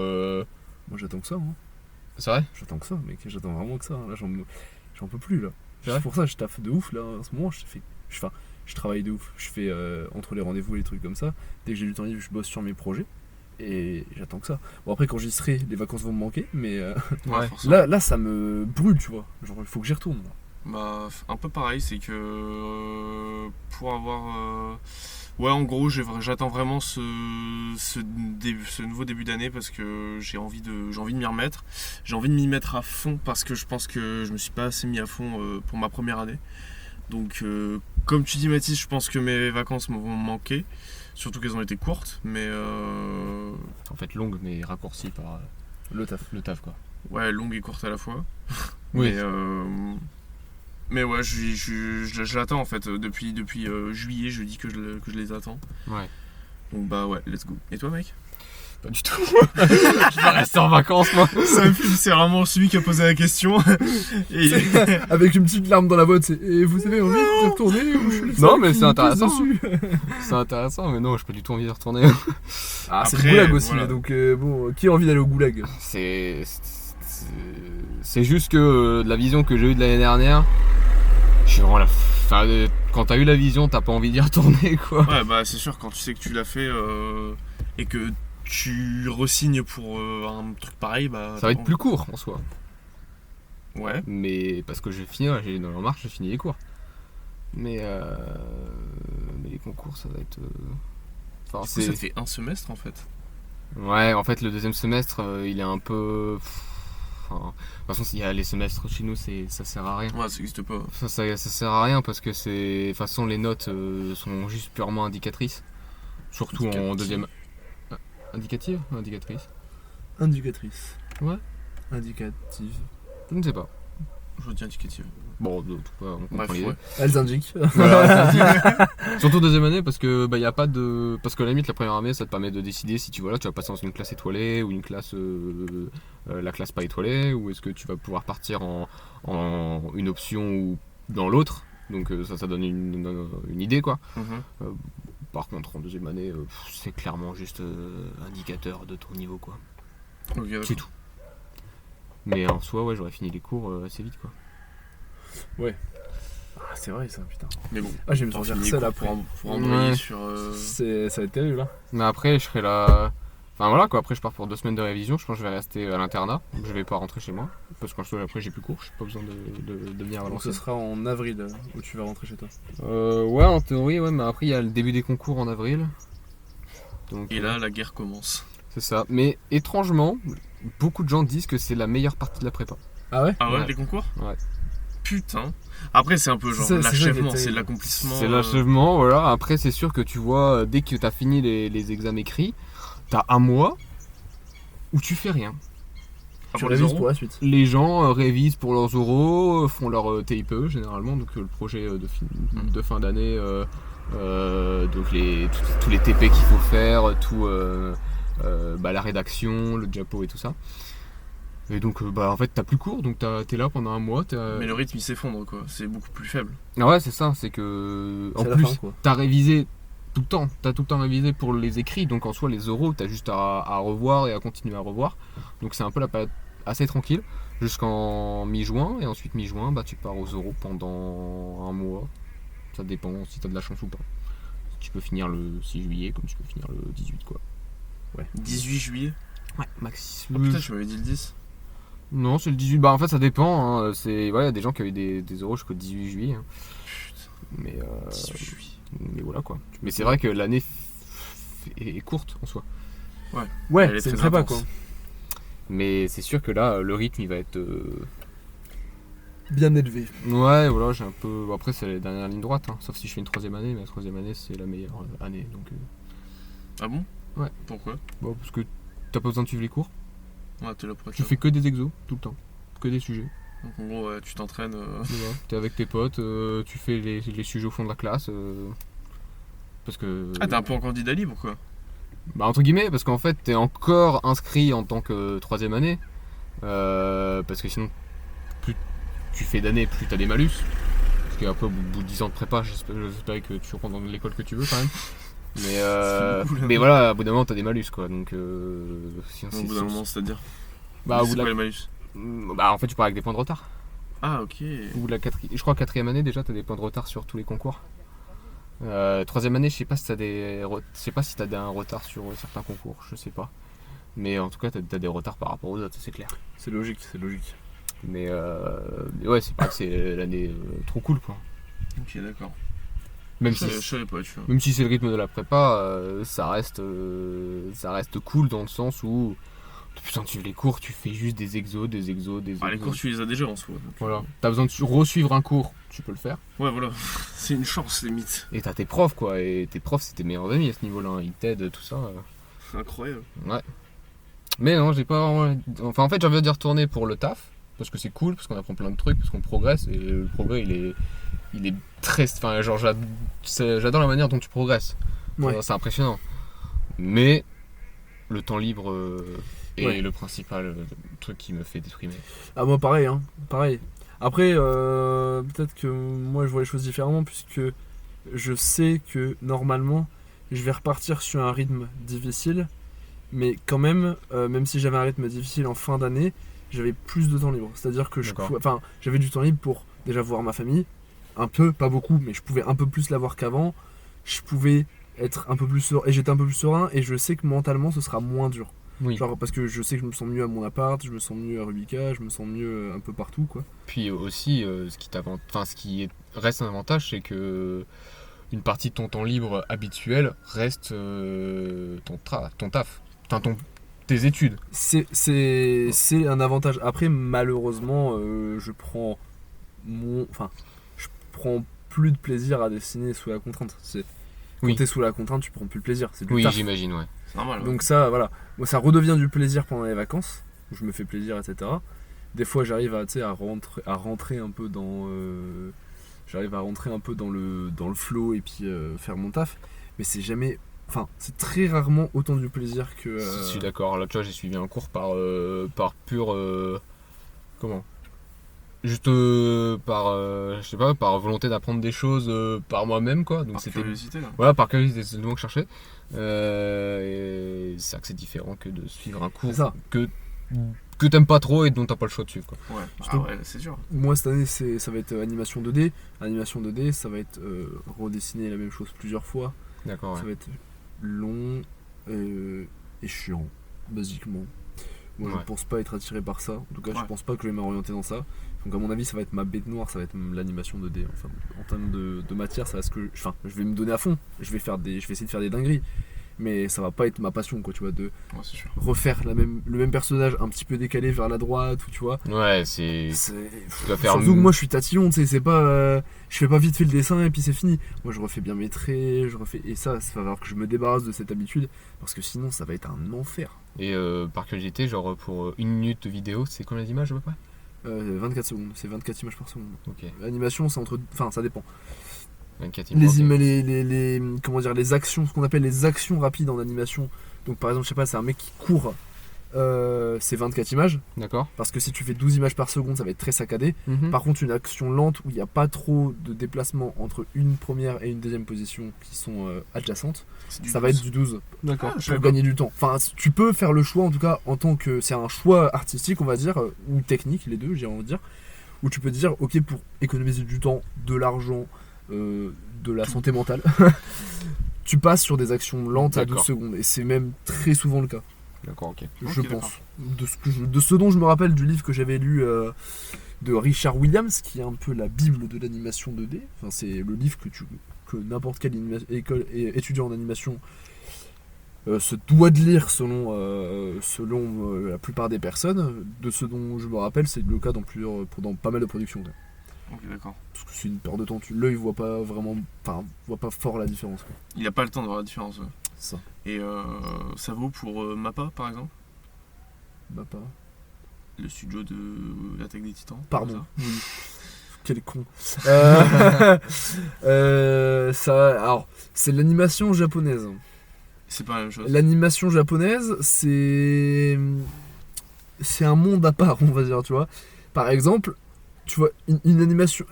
Moi, j'attends que ça, moi. C'est vrai? J'attends que ça, mec. J'attends vraiment que ça. Là, j'en peux plus, là. C'est vrai C'est pour ça que je taffe de ouf, là. En ce moment, je travaille de ouf. Je fais entre les rendez-vous et les trucs comme ça. Dès que j'ai du temps libre, je bosse sur mes projets. Et j'attends que ça. Bon, après, quand j'y serai, les vacances vont me manquer. Mais Ouais. forcément. là, ça me brûle, tu vois. Genre, il faut que j'y retourne. Là. Bah, un peu pareil, c'est que pour avoir. Ouais, en gros, j'attends vraiment ce nouveau début d'année parce que j'ai envie de m'y remettre. J'ai envie de m'y mettre à fond parce que je pense que je me suis pas assez mis à fond pour ma première année. Donc, comme tu dis, Mathis, je pense que mes vacances vont me manquer. Surtout qu'elles ont été courtes, mais En fait, longue, mais raccourcie par Le taf. le taf, quoi. ouais, longue et courte à la fois. Oui. Mais ouais, je l'attends en fait. Depuis juillet, je dis que je les attends. Ouais. Donc bah ouais, let's go. Et toi, mec? Pas du tout. Je vais rester en vacances, moi. C'est vraiment celui qui a posé la question. Et Avec une petite larme dans la boîte, et vous avez envie de retourner ou je suis le seul Non, mais qui c'est intéressant. pisse dessus C'est intéressant, mais non, j'ai pas du tout envie de retourner. Ah, c'est Après, le goulag aussi, voilà. donc bon, qui a envie d'aller au goulag? C'est juste que de la vision que j'ai eue de l'année dernière, je suis vraiment quand t'as eu la vision, t'as pas envie d'y retourner, quoi. ouais, bah c'est sûr, quand tu sais que tu l'as fait et que tu re-signes pour un truc pareil, bah. Ça va être plus court en soi. Ouais. Mais parce que j'ai dans la marche, j'ai fini les cours. Mais les concours, ça va être. Enfin, Du coup, ça te fait un semestre en fait. Ouais, en fait, le deuxième semestre, il est un peu. Enfin, de toute façon, s'il y a les semestres chez nous, ça sert à rien. Ouais, ça existe pas. Ça sert à rien parce que de toute façon, les notes sont juste purement indicatrices. Surtout en Indicatives. deuxième. Indicative ou indicatrice? Indicatrice. Ouais. Indicative. Je ne sais pas. Je retiens indicatif. Bon, de tout cas, on comprend Bref, l'idée. ouais. Elles indiquent. Voilà, surtout deuxième année parce que y a pas de parce que à la limite la première année ça te permet de décider si tu vas passer dans une classe étoilée ou une classe la classe pas étoilée ou est-ce que tu vas pouvoir partir en une option ou dans l'autre, donc ça donne une idée quoi. Par contre en deuxième année c'est clairement juste indicateur de ton niveau quoi. Ok, d'accord. C'est tout. Mais en soi ouais j'aurais fini les cours assez vite quoi. Ah, c'est vrai ça, putain. Mais bon, Ah, je vais me t'en sentir finis les seul cours après. pour embrayer Ouais. sur. Ça va être terrible là. Mais après, je serai là. Enfin voilà quoi, après je pars pour 2 semaines de révision, je pense que je vais rester à l'internat, je vais pas rentrer chez moi, parce que après j'ai plus cours, j'ai pas besoin de venir à Donc Valenciennes. ce sera en avril où tu vas rentrer chez toi. Ouais en théorie ouais, mais après il y a le début des concours en avril. Donc, Et là, la guerre commence. c'est ça. Mais étrangement, beaucoup de gens disent que c'est la meilleure partie de la prépa. Ah ouais? Ah ouais, Ouais. les concours? Ouais. Putain. Après, c'est un peu genre C'est ça qui est l'achèvement, c'est terrible. l'accomplissement. C'est l'achèvement, voilà. Après c'est sûr que tu vois, dès que t'as fini les examens écrits, t'as un mois où tu fais rien. Ah, Tu pour les révises euros. pour la suite. Les gens révisent pour leurs oraux, font leur TIPE généralement, donc le projet de fin d'année, donc tous les TP qu'il faut faire, la rédaction, le diapo et tout ça. Et donc en fait t'as plus cours, donc t'es là pendant un mois. Mais le rythme il s'effondre quoi, c'est beaucoup plus faible. Ah ouais c'est ça, c'est que en C'est la plus fin, quoi. t'as révisé tout le temps, t'as tout le temps révisé pour les écrits, donc en soi les oraux t'as juste à revoir et à continuer à revoir. Donc c'est un peu la période assez tranquille jusqu'en mi-juin, et ensuite mi-juin tu pars aux oraux pendant un mois. Ça dépend si t'as de la chance ou pas. Tu peux finir le 6 juillet comme tu peux finir le 18 quoi. 18 juillet. Ouais, max. Oh putain, tu m'avais dit le 10. Non, c'est le 18. En fait, ça dépend. Hein. Il y a des gens qui ont eu des euros jusqu'au 18 juillet. Hein. Mais, 18 juillet. mais voilà quoi. Mais c'est vrai que l'année est courte en soi. Ouais, Elle est c'est une très prépa intense. quoi. Mais c'est sûr que là, le rythme il va être. Bien élevé. Ouais, voilà, j'ai un peu. Après, c'est la dernière ligne droite. Hein. Sauf si je fais une troisième année. Mais la troisième année, c'est la meilleure année. Donc, Ah bon? Ouais. Pourquoi? parce que t'as pas besoin de suivre les cours. Ouais, t'es là pour être Tu là. fais que des exos tout le temps. Que des sujets. Donc en gros, ouais, tu t'entraînes. Voilà. T'es avec tes potes, tu fais les sujets au fond de la classe. Parce que. Ah, t'es un peu en candidat libre quoi. Entre guillemets, parce qu'en fait, t'es encore inscrit en tant que troisième année. Parce que sinon, plus tu fais d'années, plus t'as des malus. Parce qu'après, au bout de 10 ans de prépa, j'espère que tu rentres dans l'école que tu veux quand même. Mais, C'est beaucoup, là. mais voilà, au bout d'un moment, t'as des malus quoi. Donc, sinon, Au bout d'un moment, c'est-à-dire. Bah, au bout c'est de quoi la- les malus? en fait, tu pars avec des points de retard. Ah, ok. Ou je crois quatrième année déjà, t'as des points de retard sur tous les concours. Troisième année, je sais pas si t'as un retard sur certains concours, je sais pas. Mais en tout cas, t'as des retards par rapport aux autres, ça, c'est clair. C'est logique, c'est logique. Mais ouais, c'est pas que c'est l'année trop cool quoi. Ok, d'accord. Même Je si, savais pas, tu vois. même si c'est le rythme de la prépa, ça reste cool dans le sens où t'as besoin de suivre les cours, tu fais juste des exos. Ah, les exos. cours, tu les as déjà en soi. donc, Voilà. T'as besoin de re-suivre un cours, tu peux le faire. Ouais, voilà. C'est une chance, limite. Et t'as tes profs quoi, et tes profs c'est tes meilleurs amis à ce niveau-là, hein. Ils t'aident, tout ça. Incroyable. Ouais. Mais non, j'ai pas. Enfin, en fait, j'ai envie d'y retourner pour le taf, parce que c'est cool, parce qu'on apprend plein de trucs, parce qu'on progresse, et le progrès il est très. Enfin, genre, j'adore la manière dont tu progresses. Ouais. C'est impressionnant. Mais le temps libre est Ouais. le principal truc qui me fait déprimer. Ah moi pareil, hein. Pareil. Après, peut-être que moi je vois les choses différemment puisque je sais que normalement je vais repartir sur un rythme difficile, mais quand même, même si j'avais un rythme difficile en fin d'année, j'avais plus de temps libre. C'est-à-dire que D'accord. j'avais du temps libre pour déjà voir ma famille, un peu, pas beaucoup, mais je pouvais un peu plus la voir qu'avant. Je pouvais être un peu plus serein, et j'étais un peu plus serein, et je sais que mentalement ce sera moins dur. Oui. Genre parce que je sais que je me sens mieux à mon appart, je me sens mieux à Rubica, je me sens mieux un peu partout quoi. Puis aussi, reste un avantage, c'est que une partie de ton temps libre habituel reste ton taf, enfin, tes études. C'est un avantage. Après malheureusement je prends plus de plaisir à dessiner sous la contrainte. Quand Oui. t'es sous la contrainte tu prends plus de plaisir, c'est du Oui, taf. j'imagine, ouais. C'est normal. Ouais. Donc ça voilà, moi ça redevient du plaisir pendant les vacances, où je me fais plaisir etc. des fois j'arrive à, tu sais, à rentrer un peu dans j'arrive à rentrer un peu dans le flow et puis faire mon taf, mais c'est jamais, enfin c'est très rarement autant du plaisir que Je suis d'accord. Là, tu vois, j'ai suivi un cours par pur comment juste par je sais pas, par volonté d'apprendre des choses par moi-même, quoi. Donc Par c'était curiosité, là. voilà, par curiosité, c'est le mot que je cherchais. Et c'est vrai que c'est différent que de suivre un cours C'est ça. que t'aimes pas trop et dont t'as pas le choix de suivre, quoi. Ouais, Surtout- ouais, c'est sûr. Moi cette année ça va être animation 2D. Animation 2D, ça va être redessiner la même chose plusieurs fois. D'accord, Ça ouais. va être long et chiant, basiquement. Moi Ouais. je pense pas être attiré par ça. En tout cas, je Ouais. pense pas que je vais m'orienter dans ça. Donc à mon avis, ça va être ma bête noire, ça va être l'animation 2D. Enfin, en termes de matière, ça va ce que, enfin, je vais me donner à fond. Je vais essayer de faire des dingueries. Mais ça va pas être ma passion, quoi, tu vois, de Ouais, c'est sûr. refaire le même personnage un petit peu décalé vers la droite, ou tu vois. Ouais, c'est. Tu dois faire. Surtout que moi je suis tatillon, tu sais, c'est pas. Je fais pas vite fait le dessin et puis c'est fini. Moi je refais bien mes traits, je refais. Et ça va falloir que je me débarrasse de cette habitude, parce que sinon ça va être un enfer. Et par curiosité, genre pour une minute de vidéo, c'est combien d'images à peu près? 24 secondes, c'est 24 images par seconde. Ok, L'animation c'est entre. Enfin, ça dépend. 24 images. Les, ok. comment dire, les actions, ce qu'on appelle les actions rapides en animation. Donc par exemple, je sais pas, c'est un mec qui court, c'est 24 images. D'accord. Parce que si tu fais 12 images par seconde, ça va être très saccadé. Mhm. Par contre, une action lente où il n'y a pas trop de déplacement entre une première et une deuxième position qui sont adjacentes, C'est du ça va être 12. du 12. D'accord. Ah, je Pour savais gagner du temps. Enfin, tu peux faire le choix, en tout cas, en tant que. C'est un choix artistique, on va dire, ou technique, les deux, j'ai envie de dire. Où tu peux te dire, ok, pour économiser du temps, de l'argent, de la santé mentale, tu passes sur des actions lentes à 12 D'accord. secondes. Et c'est même très souvent le cas, D'accord, ok. je Ok, pense. d'accord. De ce dont je me rappelle du livre que j'avais lu de Richard Williams, qui est un peu la bible de l'animation 2D. Enfin, c'est le livre que n'importe quelle étudiant en animation se doit de lire selon la plupart des personnes. De ce dont je me rappelle, c'est le cas dans pas mal de productions. Quoi. Ok, d'accord. Parce que c'est une perte de temps. L'œil voit pas vraiment, enfin, voit pas fort la différence. Quoi. Il a pas le temps de voir la différence. Ouais. C'est ça. Et ça vaut pour Mappa, par exemple, Bah pas. le studio de l'Attaque des Titans. Pardon. ça. Oui. Quel con. Alors, c'est l'animation japonaise. C'est pas la même chose. L'animation japonaise, c'est un monde à part, on va dire, tu vois. Par exemple, tu vois,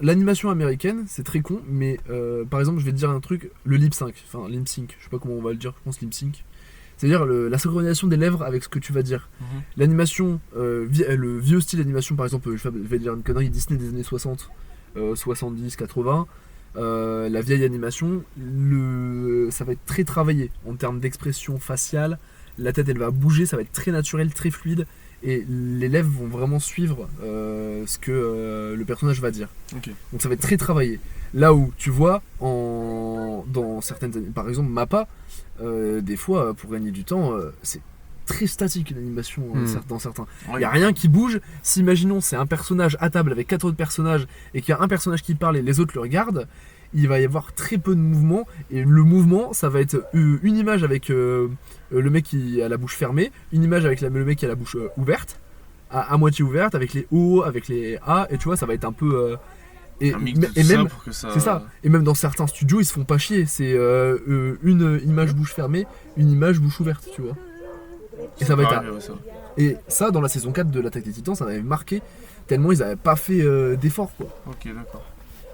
l'animation américaine, c'est très con, mais par exemple, je vais te dire un truc, le lip sync, enfin lip sync, je sais pas comment on va le dire, je pense lip sync. C'est-à-dire la synchronisation des lèvres avec ce que tu vas dire. Mhm. L'animation, le vieux style d'animation, par exemple, je vais dire une connerie, Disney des années 60, 70, 80. La vieille animation, ça va être très travaillé en termes d'expression faciale. La tête, elle va bouger, ça va être très naturel, très fluide. Et les lèvres vont vraiment suivre ce que le personnage va dire. Ok. Donc ça va être très travaillé. Là où tu vois, dans certaines, par exemple Mappa, des fois, pour gagner du temps, c'est très statique l'animation dans certains. Il Ouais. n'y a rien qui bouge. Si imaginons c'est un personnage à table avec 4 autres personnages et qu'il y a un personnage qui parle et les autres le regardent, il va y avoir très peu de mouvement. Et le mouvement, ça va être une image avec le mec qui a la bouche fermée, une image avec le mec qui a la bouche ouverte, à moitié ouverte, avec les O, avec les A, et tu vois, ça va être un peu. Un mix de tout et ça même, pour que ça. c'est ça. Et même dans certains studios, ils se font pas chier. C'est une image bouche fermée, une image bouche ouverte, tu vois. Et ça va être. Pareil, ouais, ça. Et ça, dans la saison 4 de l'Attaque des Titans, ça m'avait marqué tellement ils avaient pas fait d'efforts, quoi. Ok, d'accord.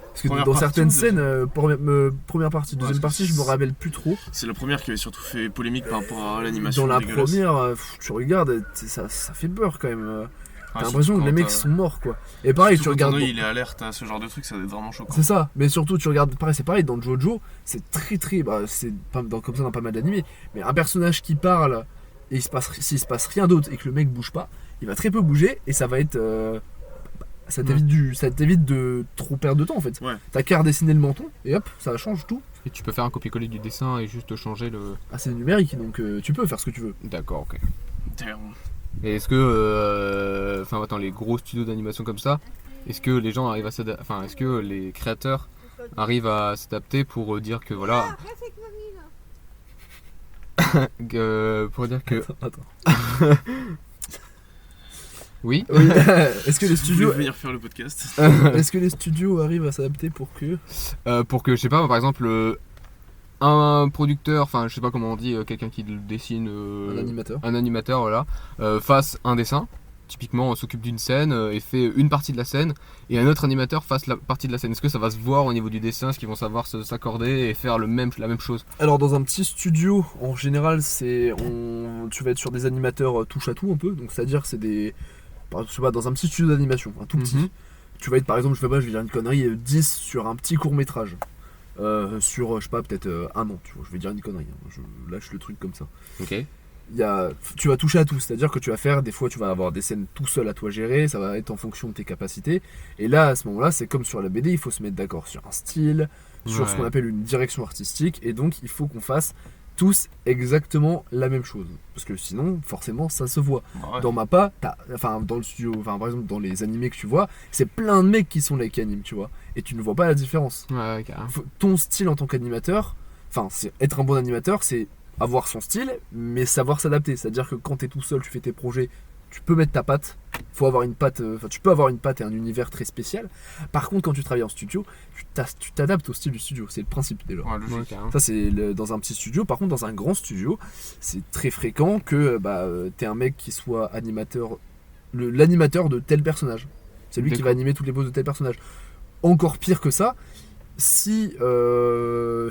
Parce que Première dans partie certaines ou scènes, première partie, deuxième Ouais, partie, je me rappelle plus trop. C'est la première qui avait surtout fait polémique par rapport à l'animation. Dans la dégueulasse. première, tu regardes, ça fait peur quand même. Ah, T'as surtout l'impression que quand les mecs t'as- sont morts, quoi. Et pareil, surtout tu quand regardes. ton œil, il est alerte à ce genre de truc, ça doit être vraiment choquant. C'est ça, mais surtout tu regardes, pareil, c'est pareil, dans Jojo, c'est très, c'est pas comme ça dans pas mal d'animés, mais un personnage qui parle et s'il se passe rien d'autre et que le mec bouge pas, il va très peu bouger et ça va être, ça t'évite de trop perdre de temps en fait. Ouais. T'as qu'à redessiner le menton et hop, ça change tout. Et tu peux faire un copier-coller du dessin et juste changer le. Ah, c'est numérique, donc tu peux faire ce que tu veux. D'accord, ok. D'ailleurs, Et est-ce que, enfin, attends, les gros studios d'animation comme ça, est-ce que les gens arrivent à s'adapter, enfin, est-ce que les créateurs arrivent à s'adapter pour dire que voilà, pour dire que, Attends. Oui. Oui. Est-ce que les Si vous studios, voulez venir faire le podcast. est-ce que les studios arrivent à s'adapter pour que Pour que, je sais pas, par exemple, un producteur, enfin, je sais pas comment on dit, quelqu'un qui dessine. un animateur Un animateur, voilà, fasse un dessin. Typiquement, on s'occupe d'une scène et fait une partie de la scène, et un autre animateur fasse la partie de la scène. Est-ce que ça va se voir au niveau du dessin, est-ce qu'ils vont savoir s'accorder et faire la même chose? Alors dans un petit studio, en général, tu vas être sur des animateurs touche à tout un peu. Donc c'est-à-dire c'est des, je sais pas, dans un petit studio d'animation, un tout petit. Mhm. Tu vas être par exemple, je vais dire une connerie, 10 sur un petit court métrage. Sur, je sais pas, peut-être un an, tu vois, je vais dire une connerie, hein. Je lâche le truc comme ça. Ok. Tu vas toucher à tout, c'est-à-dire que tu vas faire, des fois tu vas avoir des scènes tout seul à toi gérer, ça va être en fonction de tes capacités, et là à ce moment-là c'est comme sur la BD, il faut se mettre d'accord sur un style, sur ce qu'on appelle une direction artistique, et donc il faut qu'on fasse tous exactement la même chose, parce que sinon forcément ça se voit. Bah ouais. Dans Mappa, enfin dans le studio, enfin par exemple dans les animés que tu vois, c'est plein de mecs qui sont là qui animent, tu vois, et tu ne vois pas la différence. Ouais, carrément. Ton style en tant qu'animateur, enfin être un bon animateur, c'est avoir son style, mais savoir s'adapter. C'est-à-dire que quand tu es tout seul, tu fais tes projets, tu peux mettre ta patte. Faut avoir une patte, tu peux avoir une patte et un univers très spécial. Par contre, quand tu travailles en studio, tu t'adaptes au style du studio. C'est le principe déjà. Ouais, logique. Ouais, carrément. Ça, c'est dans un petit studio. Par contre, dans un grand studio, c'est très fréquent que t'aies un mec qui soit animateur, l'animateur de tel personnage. C'est lui qui va D'accord. animer toutes les poses de tel personnage. Encore pire que ça, si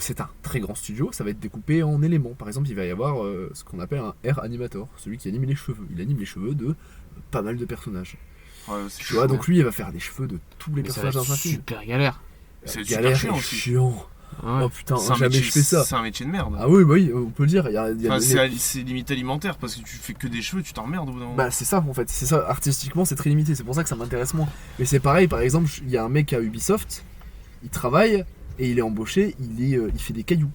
c'est un très grand studio, ça va être découpé en éléments. Par exemple, il va y avoir ce qu'on appelle un air animator, celui qui anime les cheveux. Il anime les cheveux de pas mal de personnages. Ouais, c'est Tu vois, donc lui, il va faire les cheveux de tous les Mais ça va personnages être dans un film. super galère. C'est super Galère chiant et aussi. chiant. Ouais. Oh putain, C'est un jamais métier- je fais ça. C'est un métier de merde. Ah oui, bah oui, on peut le dire. Il y a Enfin, des- c'est limite alimentaire parce que tu fais que des cheveux, tu t'emmerdes au bout d'un moment. Bah c'est ça en fait, c'est ça, artistiquement c'est très limité, c'est pour ça que ça m'intéresse moins. Mais c'est pareil, par exemple, il y a un mec à Ubisoft, il travaille et il est embauché, il fait des cailloux.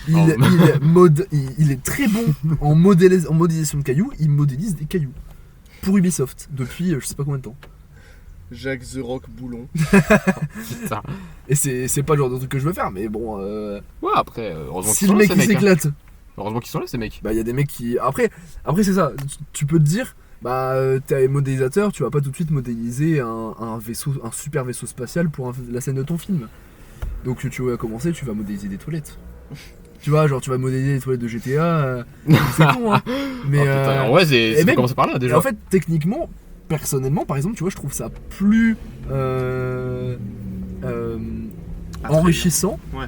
Il est très bon en modélisation de cailloux, il modélise des cailloux. Pour Ubisoft, depuis je sais pas combien de temps. Jacques The Rock Boulon. Putain. Et c'est pas le genre de truc que je veux faire, mais bon, Ouais, après, heureusement si qu'ils le sont là, mec ces il mecs. Hein. s'éclate, Heureusement qu'ils sont là, ces mecs. bah il y a des mecs qui. Après c'est ça, tu peux te dire, bah t'es modélisateur, tu vas pas tout de suite modéliser un vaisseau, un super vaisseau spatial pour la scène de ton film. Donc tu vas commencer, tu vas modéliser des toilettes. Tu vois, genre tu vas modéliser les toilettes de GTA, c'est con hein. Mais Oh, putain, euh, ouais, et c'est même- commencer par là et déjà. en fait techniquement, personnellement par exemple, tu vois, je trouve ça plus enrichissant Ouais.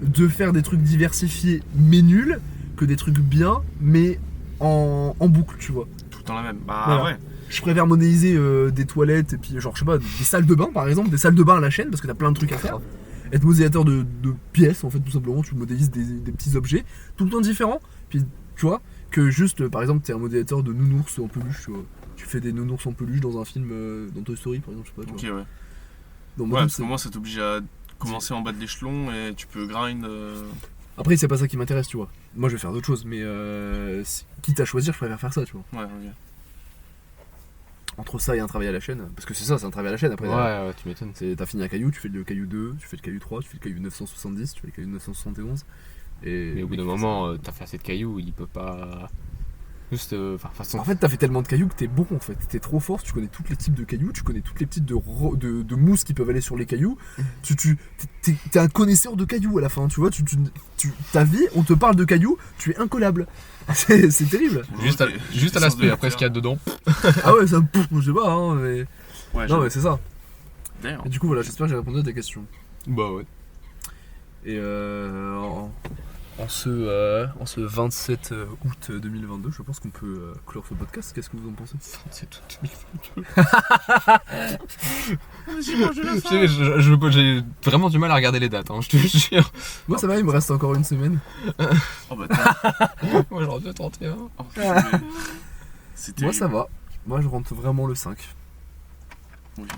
de faire des trucs diversifiés mais nuls que des trucs bien mais en boucle, tu vois. Tout dans la même. Bah Voilà. ouais. Je préfère modéliser des toilettes et puis genre je sais pas, des salles de bain par exemple, des salles de bain à la chaîne parce que t'as plein de trucs à faire. Être modélisateur de pièces en fait tout simplement, tu modélises des petits objets tout le temps différents, puis tu vois, que juste par exemple t'es un modélisateur de nounours en peluche, tu vois. Tu fais des nounours en peluche dans un film, dans Toy Story par exemple, je sais pas, tu Ok, vois. ouais. Donc, Ouais, moi, parce c'est- que moi, ça t'oblige à commencer en bas de l'échelon et tu peux grind. Après c'est pas ça qui m'intéresse, tu vois. Moi je vais faire d'autres choses, mais quitte à choisir, je préfère faire ça, tu vois. Ouais, ok. Entre ça et un travail à la chaîne, parce que c'est ça, c'est un travail à la chaîne après. Ouais, tu m'étonnes. T'as fini un caillou, tu fais le caillou 2, tu fais le caillou 3, tu fais le caillou 970, tu fais le caillou 971. Et Mais au bout d'un moment, t'as fait assez de cailloux, il peut pas. Juste. Enfin, façon. en fait, t'as fait tellement de cailloux que t'es bon en fait. T'es trop fort, tu connais tous les types de cailloux, tu connais toutes les petites de mousse qui peuvent aller sur les cailloux. T'es un connaisseur de cailloux à la fin, tu vois. Ta vie, on te parle de cailloux, tu es incollable. C'est terrible. Juste à, Ok. juste à Licence l'aspect, de après ce qu'il y a dedans. Ah ouais, ça, je sais pas, hein, mais. Ouais, Non, j'avoue. mais c'est ça. D'ailleurs. Et du coup, voilà, j'espère que j'ai répondu à ta question. Bah ouais. Et en ce 27 août 2022, je pense qu'on peut clore ce podcast. Qu'est-ce que vous en pensez? C'est tout 2022. J'ai vraiment du mal à regarder les dates, hein, je te jure. Moi ça va, il me reste encore une semaine. Oh bah attends. Moi j'aurais dû 31. Oh, purée. C'est Moi terrible. ça va. Moi je rentre vraiment le 5. Oui.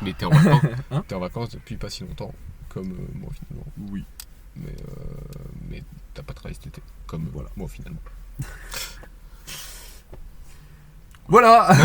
Mais t'es en vacances. Hein T'es en vacances depuis pas si longtemps. Comme moi finalement. Oui. Mais t'as pas travaillé cet été. Comme voilà, moi finalement. Voilà.